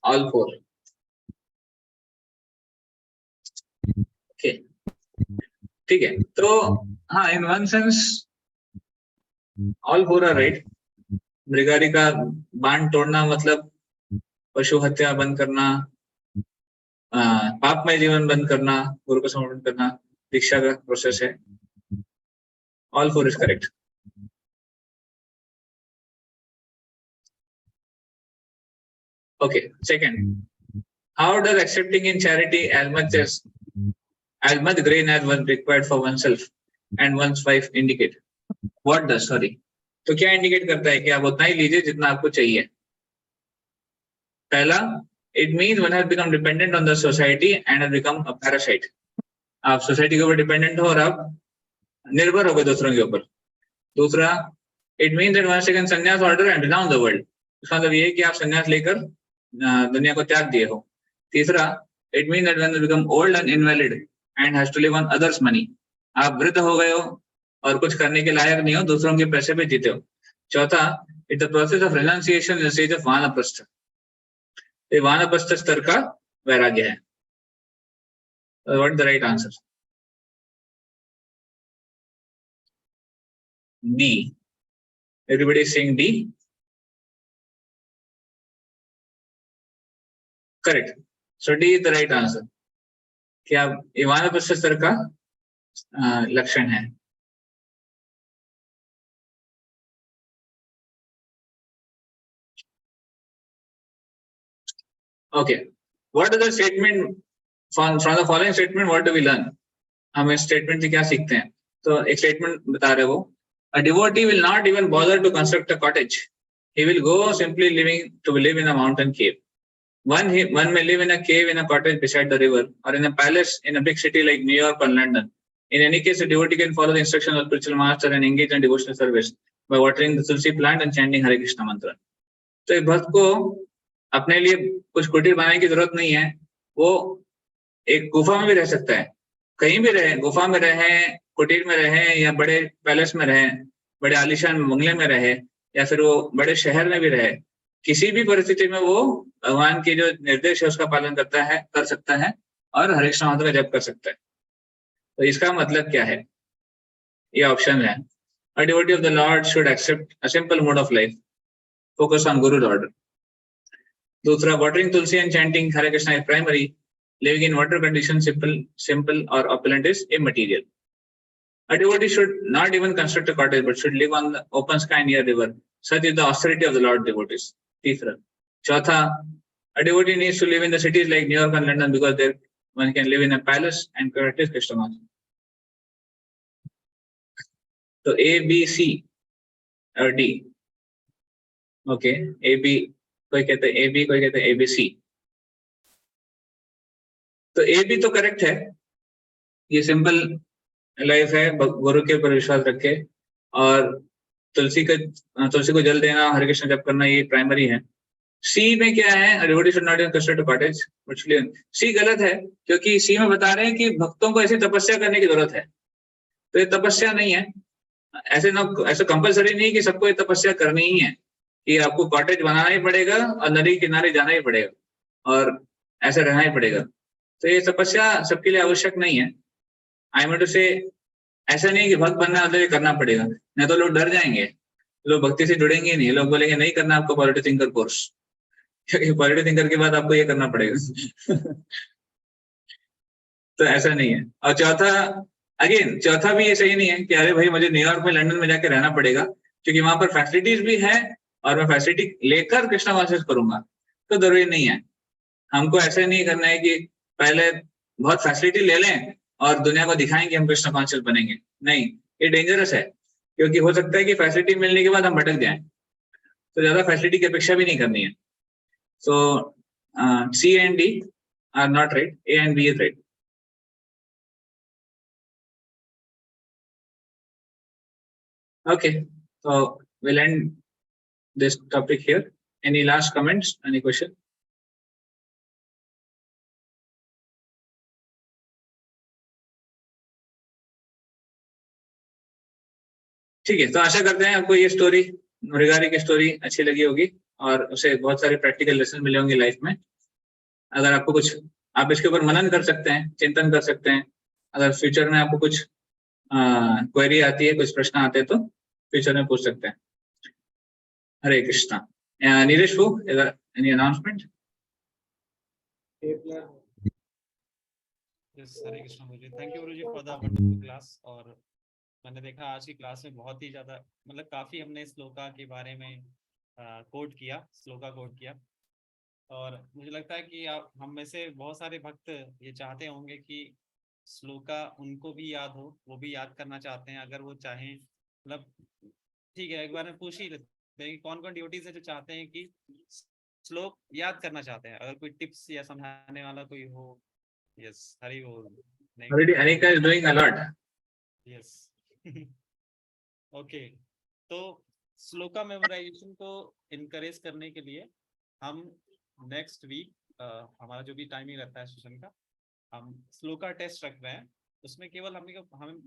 all 4. Okay, ठीक है. तो हाँ, in one sense all 4 are right. मृगारी का बाण तोड़ना मतलब पशु हत्या बंद करना, पापमय जीवन बंद करना, गुरु को समर्पण करना, दीक्षा का प्रोसेस है. All 4 is correct. Okay, second, how does accepting in charity as much grain as one required for oneself and one's wife indicate? What does, sorry, तो क्या इंडिकेट करता है कि आप उतना ही लीजिए जितना आपको चाहिए। पहला, it means one has become dependent on the society and has become a parasite. आप सोसाइटी के ऊपर डिपेंडेंट हो और आप निर्भर हो गए दूसरों के ऊपर। दूसरा, it means that one has taken sannyasa order and renounce the world. इसका मतलब ये है कि आप संन्यास लेकर दुनिया को त्याग दिए हो। तीसरा, it means that one has become old and invalid and has to live on others money. आप वृद्ध हो गए हो और कुछ करने के लायक नहीं हो, दूसरों के पैसे पे जीते हो। चौथा, it the process of renunciation in the stage of वानप्रस्थ। ये वानप्रस्थ स्तर का वैराग्य है। What is the right answer? D. Everybody is saying D. Correct. So D is the right answer. क्या ये वानप्रस्थ स्तर का लक्षण है। Okay. What is the statement from the following statement? What do we learn? हम इस स्टेटमेंट से क्या सीखते हैं? तो एक स्टेटमेंट बता रहे वो, a devotee will not even bother to construct a cottage. He will go simply live in a mountain cave. One may live in a cave in a cottage beside the river, or in a palace in a big city like New York or London. In any case, a devotee can follow the instructions of spiritual master and engage in devotional service by watering the tulsi plant and chanting Hare Krishna mantra. तो एक भक्त को अपने लिए कुछ कुटीर बनाने की जरूरत नहीं है। वो एक गुफा में भी रह सकता है, कहीं भी रहे, गुफा में रहे, कुटीर में रहे, या बड़े पैलेस में रहे, बड़े आलीशान बंगले में रहे, या फिर वो बड़े शहर में भी रहे। किसी भी परिस्थिति में वो भगवान के जो निर्देश है उसका पालन कर सकता है और हरे कृष्ण मंत्र का जप कर सकता है। तो इसका मतलब क्या है? ये ऑप्शन है, A devotee of the Lord should accept a simple mode of life, focus on Guru's order. दूसरा, watering tulsi and chanting Hare Krishna is primary. Living in water conditions, simple or opulent is immaterial. A devotee should not even construct a cottage, but should live on the open sky near river. Such is the austerity of the Lord devotees. तीसरा, चौथा, a devotee needs to live in the cities like New York and London because there one can live in a palace and practice Krishna consciousness. तो A, B, C और D. Okay, A, B, कोई कहते हैं A, B, कोई कहते हैं A, B, C. तो A, B तो करेक्ट है। ये सिंपल लाइफ है, गुरु के ऊपर विश्वास रखे और तुलसी को जल देना, हरे कृष्ण जप करना, ये प्राइमरी है। सी में क्या है? Devotee should not construct a cottage, but C गलत है, क्योंकि सी में बता रहे हैं कि भक्तों को ऐसी तपस्या करने की जरूरत है। तो ये तपस्या नहीं है। ऐसे कंपलसरी नहीं कि सबको ये तपस्या करनी ही है कि आपको कॉटेज बनाना ही पड़ेगा और नदी किनारे जाना ही पड़ेगा और ऐसे रहना ही पड़ेगा। तो ये तपस्या सबके लिए आवश्यक नहीं है। आई मीन टू से, ऐसा नहीं कि भक्त बनना मतलब ये करना पड़ेगा, नहीं तो लोग डर जाएंगे, लोग भक्ति से जुड़ेंगे नहीं, लोग बोलेंगे नहीं करना आपको पॉलिटिक्स थिंकर कोर्स, क्योंकि पॉलिटिक्स थिंकर के बाद आपको ये करना पड़ेगा। तो ऐसा नहीं है। और चौथा भी ये सही नहीं है कि अरे भाई मुझे न्यूयॉर्क में, लंदन में जाके रहना पड़ेगा क्योंकि वहां पर फैसिलिटीज भी है और मैं फैसिलिटी लेकर कृष्णा कॉन्शियस करूंगा। तो जरूरी नहीं है। हमको ऐसे नहीं करना है कि पहले बहुत फैसिलिटी ले लें और दुनिया को दिखाएं कि हम कृष्णा कॉन्शियस बनेंगे। नहीं, ये डेंजरस है, क्योंकि हो सकता है कि फैसिलिटी मिलने के बाद हम भटक जाएं। तो ज्यादा फैसिलिटी की अपेक्षा भी नहीं करनी है। सो C and D are not right, A and B is right. Okay, so we'll end this topic here. Any last comments? Any question? ठीक है, तो आशा करते हैं आपको ये स्टोरी, मुरारी की स्टोरी अच्छी लगी होगी और उसे बहुत सारे प्रैक्टिकल लेसन मिले होंगे लाइफ में। अगर आपको कुछ, आप इसके ऊपर मनन कर सकते हैं, चिंतन कर सकते हैं। अगर फ्यूचर में आपको कुछ क्वेरी आती है, कुछ प्रश्न आते हैं, तो फ्यूचर में पूछ सकते हैं। हरे कृष्णा। नीरज फू, any announcement? Hare Krishna Guruji, thank you Guruji for the wonderful class. और मैंने देखा आज की क्लास में बहुत ही ज्यादा, मतलब काफी हमने श्लोका के बारे में कोट किया और मुझे लगता है कि आप हम में से बहुत सारे भक्त ये चाहते होंगे कि श्लोका उनको भी याद हो, वो भी याद करना चाहते हैं। अगर वो चाहें, मतलब ठीक है, एक बार मैं पूछ ही लेते हैं कि कौन कौन डिवोटीज है जो चाहते हैं कि श्लोक याद करना चाहते हैं, अगर कोई टिप्स या समझाने वाला कोई हो। यस, हरि बोल। Already Anika is doing a lot. Yes. Okay, तो श्लोका मेमोराइजेशन को इनकरेज करने के लिए हम नेक्स्ट वीक हमारा जो भी टाइमिंग रहता है सेशन का, हम श्लोका टेस्ट रख रहे हैं। उसमें केवल हम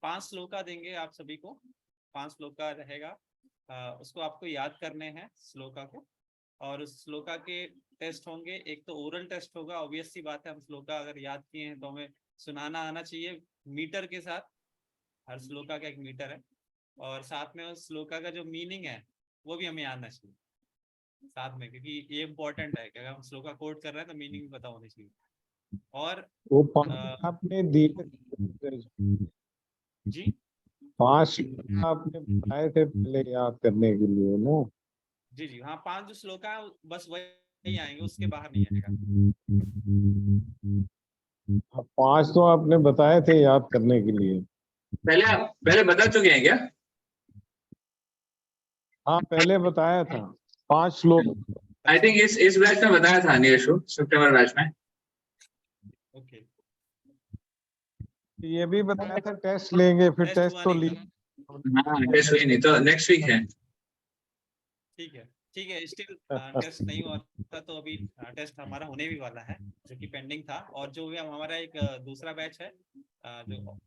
5 श्लोका देंगे आप सभी को, 5 श्लोका रहेगा। उसको आपको याद करने हैं श्लोका को, और उस श्लोका के टेस्ट होंगे। एक तो ओरल टेस्ट होगा, ऑब्वियस सी बात है, हम श्लोका अगर याद किए हैं तो हमें सुनाना आना चाहिए मीटर के साथ। हर श्लोका का एक मीटर है, और साथ में उस श्लोका का जो मीनिंग है वो भी हमें आना चाहिए साथ में, क्योंकि ये इम्पोर्टेंट है कि अगर हम श्लोका कोट कर रहे हैं तो मीनिंग भी पता होनी चाहिए। और वो 5 आपने दिए जी 5 आपने बताए थे पहले याद करने के लिए ना। जी जी हाँ, 5 जो श्लोका है बस वही आएंगे, उसके बाहर नहीं आएगा। 5 तो आपने बताए थे याद करने के लिए। पहले बता चुके हैं क्या? हाँ पहले बताया था 5 श्लोक। आई थिंक इस बैच में बताया था नीरशु, सितंबर बैच में। ओके, ये भी बताया था टेस्ट लेंगे, फिर टेस्ट टेस्ट हुआ तो नहीं ली। था। हाँ टेस्ट हुई नहीं, तो नेक्स्ट वीक है। ठीक है, ठीक है, स्टिल टेस्ट नहीं हुआ था तो अभी टेस्ट हमारा होने भी वाला है, जो कि पेंडिंग था। और जो भी हमारा एक दूसरा बैच है, जो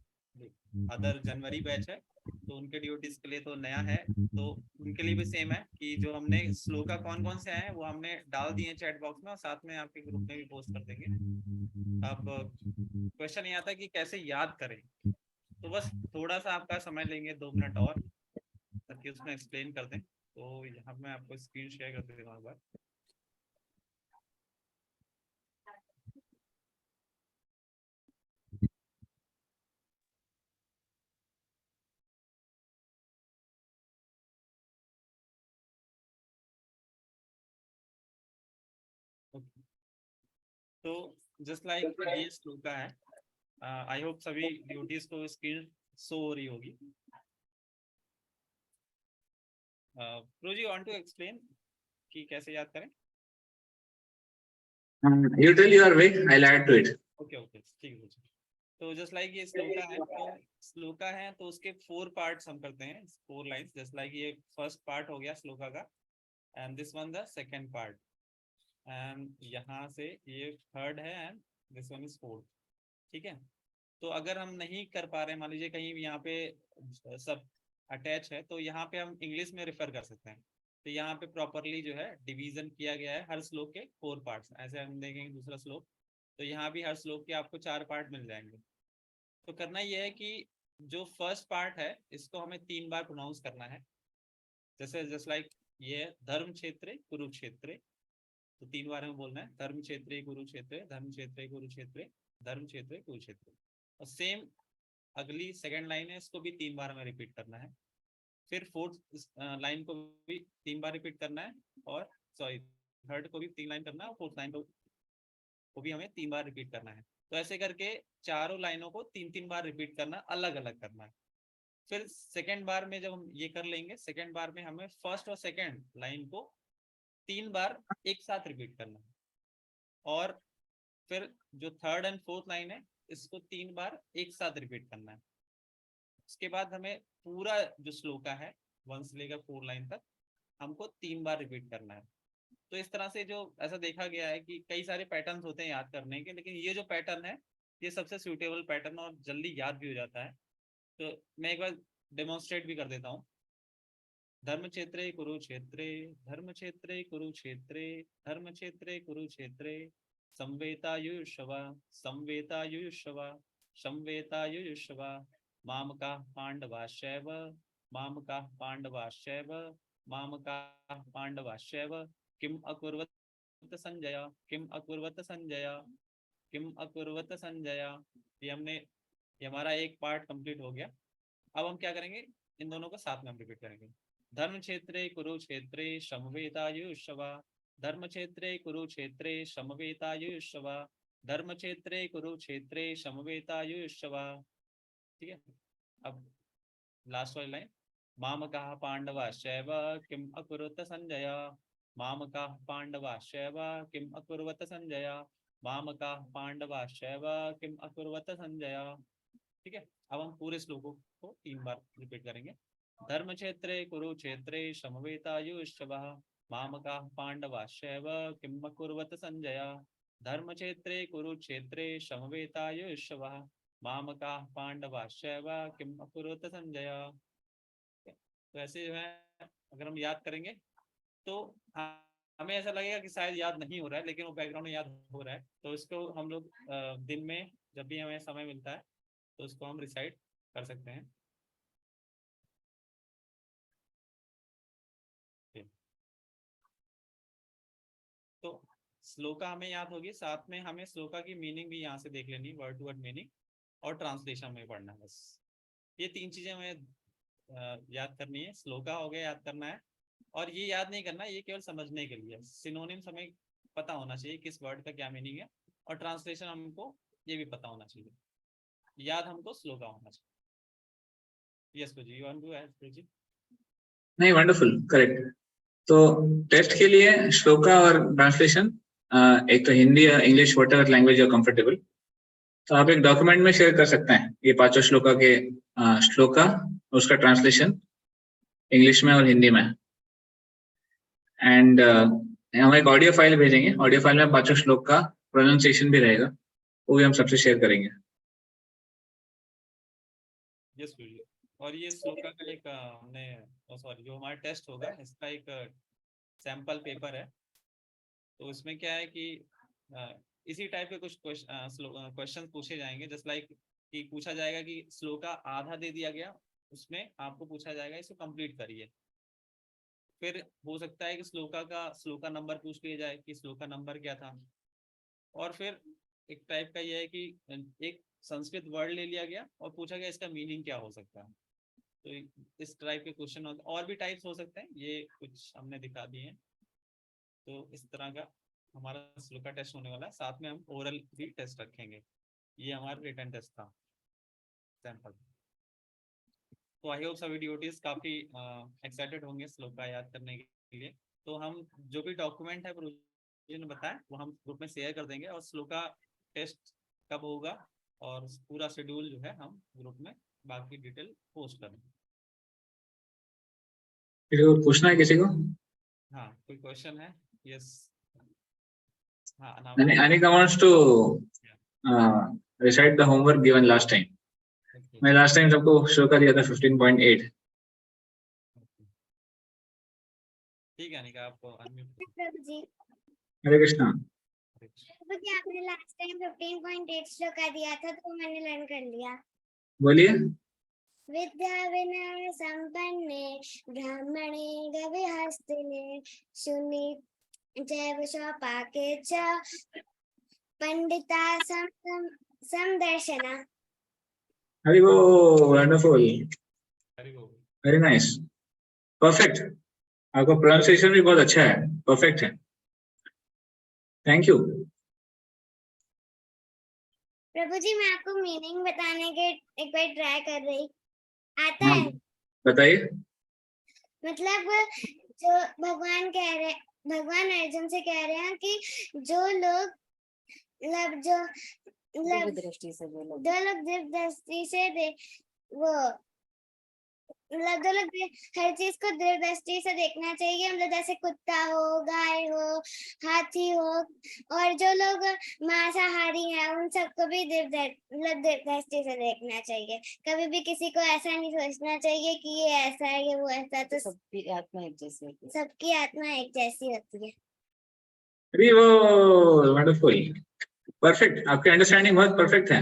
अदर जनवरी बैच है, तो उनके ड्यूटीज के लिए तो नया है, तो उनके लिए भी सेम है कि जो हमने श्लोका कौन कौन से आए हैं वो हमने डाल दिए चैट बॉक्स में, और साथ में आपके ग्रुप में भी पोस्ट कर देंगे। अब क्वेश्चन ये आता है कि कैसे याद करें, तो बस थोड़ा सा आपका समय लेंगे 2 मिनट और, ताकि उसमें एक्सप्लेन कर दें। तो यहाँ मैं आपको स्क्रीन शेयर कर देता हूँ एक बार। Okay. तो जस्ट लाइक ये श्लोका है, आई होप सभी ड्यूटीज को स्क्रीन शो हो रही होगी। प्रोजी वांट टू एक्सप्लेन कि कैसे याद करें? You tell your way, I'll add to it. Okay okay, ठीक है। तो जस्ट लाइक ये श्लोका है, तो श्लोका है तो उसके 4 पार्ट्स हम करते हैं, 4 लाइंस। जस्ट लाइक ये फर्स्ट पार्ट हो गया श्लोका का, and this one the second part, and यहाँ से ये थर्ड है, and this one is fourth. ठीक है, तो अगर हम नहीं कर पा रहे हैं, मान लीजिए कहीं यहाँ पे सब अटैच है, तो यहाँ पे हम इंग्लिश में रेफर कर सकते हैं। तो यहाँ पे प्रॉपरली जो है डिवीजन किया गया है हर श्लोक के 4 पार्ट्स। ऐसे हम देखेंगे दूसरा श्लोक, तो यहाँ भी हर श्लोक के आपको 4 पार्ट मिल जाएंगे। तो करना यह है कि जो फर्स्ट पार्ट है इसको हमें 3 बार प्रोनाउंस करना है। जैसे जस्ट लाइक ये धर्म क्षेत्र कुरुक्षेत्र, तो 3 बार हमें बोलना है, धर्म क्षेत्र कुरुक्षेत्र, धर्म क्षेत्र कुरुक्षेत्र, धर्म क्षेत्र कुरुक्षेत्र। और सेम अगली सेकंड लाइन है, इसको भी 3 बार हमें रिपीट करना है। फिर फोर्थ लाइन को भी 3 बार रिपीट करना है, और सॉरी थर्ड को भी 3 लाइन करना है, और फोर्थ लाइन को भी हमें 3 बार रिपीट करना है। तो ऐसे करके चारों लाइनों को 3-3 बार रिपीट करना, अलग अलग करना है। फिर सेकेंड बार में जब हम ये कर लेंगे, सेकेंड बार में हमें फर्स्ट और सेकेंड लाइन को 3 बार एक साथ रिपीट करना है, और फिर जो थर्ड एंड फोर्थ लाइन है इसको 3 बार एक साथ रिपीट करना है। उसके बाद हमें पूरा जो श्लोका है 1 से लेकर 4 लाइन तक हमको 3 बार रिपीट करना है। तो इस तरह से जो ऐसा देखा गया है कि कई सारे पैटर्न्स होते हैं याद करने के, लेकिन ये जो पैटर्न है ये सबसे सूटेबल पैटर्न और जल्दी याद भी हो जाता है। तो मैं एक बार डेमोन्स्ट्रेट भी कर देता हूँ। धर्म क्षेत्रे कुरुक्षेत्रे, धर्म क्षेत्रे कुरुक्षेत्रे, धर्म क्षेत्रे कुरुक्षेत्रे, संवेतायुषवा, संवेतायुषवा, संवेतायुषवा, मामकाः पांडवाश्चैव, मामकाः पांडवाश्चैव, मामकाः पांडवाश्चैव, किम अकुर्वत संजय, किम अकुर्वत संजय, किम अकुर्वत संजय। ये हमारा एक पार्ट कंप्लीट हो गया। अब हम क्या करेंगे, इन दोनों को साथ में हम रिपीट करेंगे। धर्म क्षेत्रे कुरुक्षेत्रे समवेतायुषवा, धर्म क्षेत्रे कुरुक्षेत्रे समवेतायुषवा, धर्म क्षेत्रे कुरुक्षेत्रे समवेतायुषवा। ठीक है, अब लास्ट वाली लाइन, मामकाः पाण्डवाश्चैव किम् अकुरुत संजय, मामकाः पाण्डवाश्चैव किम् अकुर्वत संजय, मामकाः पाण्डवाश्चैव किम् अकुर्वत संजय। ठीक है, अब हम पूरे श्लोकों को 3 बार रिपीट करेंगे। धर्मक्षेत्रे कुरुक्षेत्रे समवेतायुश्चवः, मामकाः पाण्डवाश्चैव किम् अकुर्वत संजय, धर्मक्षेत्रे कुरुक्षेत्रे समवेतायुश्चवः, मामकाः पाण्डवाश्चैव किम् अकुर्वत संजय। तो ऐसे जो है अगर हम याद करेंगे तो हमें ऐसा लगेगा कि शायद याद नहीं हो रहा है, लेकिन वो बैकग्राउंड में याद हो रहा है। तो इसको हम लोग दिन में जब भी हमें समय मिलता है तो उसको हम रिसाइट कर सकते हैं। तो श्लोका हमें याद होगी, साथ में हमें श्लोका की मीनिंग भी यहाँ से देख लेनी, वर्ड टू वर्ड मीनिंग, और ट्रांसलेशन में पढ़ना है। बस ये 3 चीजें हमें याद करनी है। श्लोका हो गया, याद करना है, और ये याद नहीं करना, ये केवल समझने के लिए। सिनोनिम्स हमें पता होना चाहिए किस वर्ड का क्या मीनिंग है, और ट्रांसलेशन हमको ये भी पता होना चाहिए। याद हमको श्लोका होना चाहिए। यस जी, यू वांट टू ऐड जी? नहीं, वंडरफुल, करेक्ट। तो टेस्ट के लिए श्लोका और ट्रांसलेशन, एक तो हिंदी या English, what ever language you comfortable, तो आप एक डॉक्यूमेंट में शेयर कर सकते हैं ये 5 श्लोका के श्लोका, उसका ट्रांसलेशन इंग्लिश में और हिंदी में। एंड हम एक ऑडियो फाइल भेजेंगे, ऑडियो फाइल में 5 श्लोक का प्रोनाउंसिएशन भी रहेगा, वो भी हम सबसे शेयर करेंगे। यस जी। और ये श्लोका का एक हमने सॉरी जो हमारा टेस्ट होगा इसका एक सैंपल पेपर है। तो उसमें क्या है कि इसी टाइप के कुछ क्वेश्चन पूछे जाएंगे, जस्ट लाइक कि पूछा जाएगा कि श्लोका आधा दे दिया गया, उसमें आपको पूछा जाएगा इसको कंप्लीट करिए। फिर हो सकता है कि श्लोका नंबर पूछ लिया जाए कि श्लोका नंबर क्या था। और फिर एक टाइप का ये है कि एक संस्कृत वर्ड ले लिया गया और पूछा गया इसका मीनिंग क्या हो सकता है। तो इस टाइप के क्वेश्चन और भी टाइप्स हो सकते हैं, ये कुछ हमने दिखा दिए हैं। तो इस तरह का हमारा श्लोका टेस्ट होने वाला है, साथ में हम ओरल भी टेस्ट रखेंगे। ये हमारा रिटन टेस्ट था सैंपल। तो आई होप सभी डिवोटीज काफी एक्साइटेड होंगे श्लोका याद करने के लिए। तो हम जो भी डॉक्यूमेंट है ने बताया वो हम ग्रुप में शेयर कर देंगे, और श्लोका टेस्ट कब होगा और पूरा शेड्यूल जो है हम ग्रुप में बाकी डिटेल पोस्ट कर देंगे। पूछना है किसी को? हाँ, कोई क्वेश्चन है? यस। हाँ, Anika wants to recite the homework given last time. मैं लास्ट टाइम सबको शो कर दिया था 15.8। ठीक है अनिका, आपको अनम्यूट। प्रभु जी, हरे कृष्णा। प्रभु जी आपने लास्ट टाइम 15.8 श्लोका दिया था तो मैंने लर्न कर लिया। बोलिए। विद्या विनय संपन्ने ब्राह्मणे गविहस्तिने शून्य जैव स्वपाके च पंडिता समदर्शना। हरि वो, वंडरफुल, हरि वो, वेरी नाइस, परफेक्ट। आपका प्रोनाउंसिएशन भी बहुत अच्छा है, परफेक्ट है, थैंक यू। प्रभु जी मैं आपको मीनिंग बताने के एक बार ट्राई कर रही, आता है? बताइए। मतलब जो भगवान अर्जुन से कह रहे हैं कि जो लोग दृष्टि से वो मतलब हर चीज को दृढ़ दृष्टि से देखना चाहिए। मतलब जैसे कुत्ता हो, गाय हो, हाथी हो, और जो लोग मांसाहारी हैं उन सबको भी दृढ़ दृष्टि से देखना चाहिए। कभी भी किसी को ऐसा नहीं सोचना चाहिए कि ये ऐसा है, ये वो ऐसा। तो सबकी आत्मा एक जैसी होती है। सबकी आत्मा एक जैसी होती है। अरे वो वंडरफुल, परफेक्ट, आपकी अंडरस्टैंडिंग बहुत परफेक्ट है।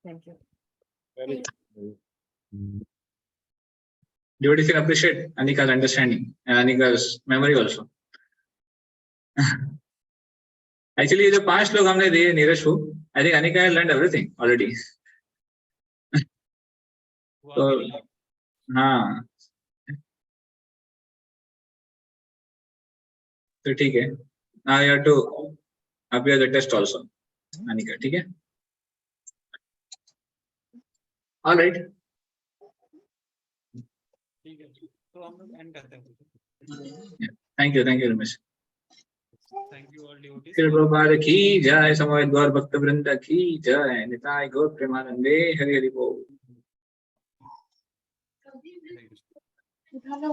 Thank you. Very Devotees can appreciate Anika's understanding and Anika's memory also. Actually, जो 5 लोग हमने दिए नीरज को, I think Anika has learned everything already. तो हाँ, तो ठीक है। Now you have to appear the test also, Anika, ठीक है? All right. ठीक है, तो हम लोग एंड करते हैं। Thank you Ramesh. Thank you all devotees. Shri Prabhupada की जय, समवेत गौर भक्त वृंद की जय, निताय गौर प्रेमानंदे, हरि हरि बोल। Thank you. Hello.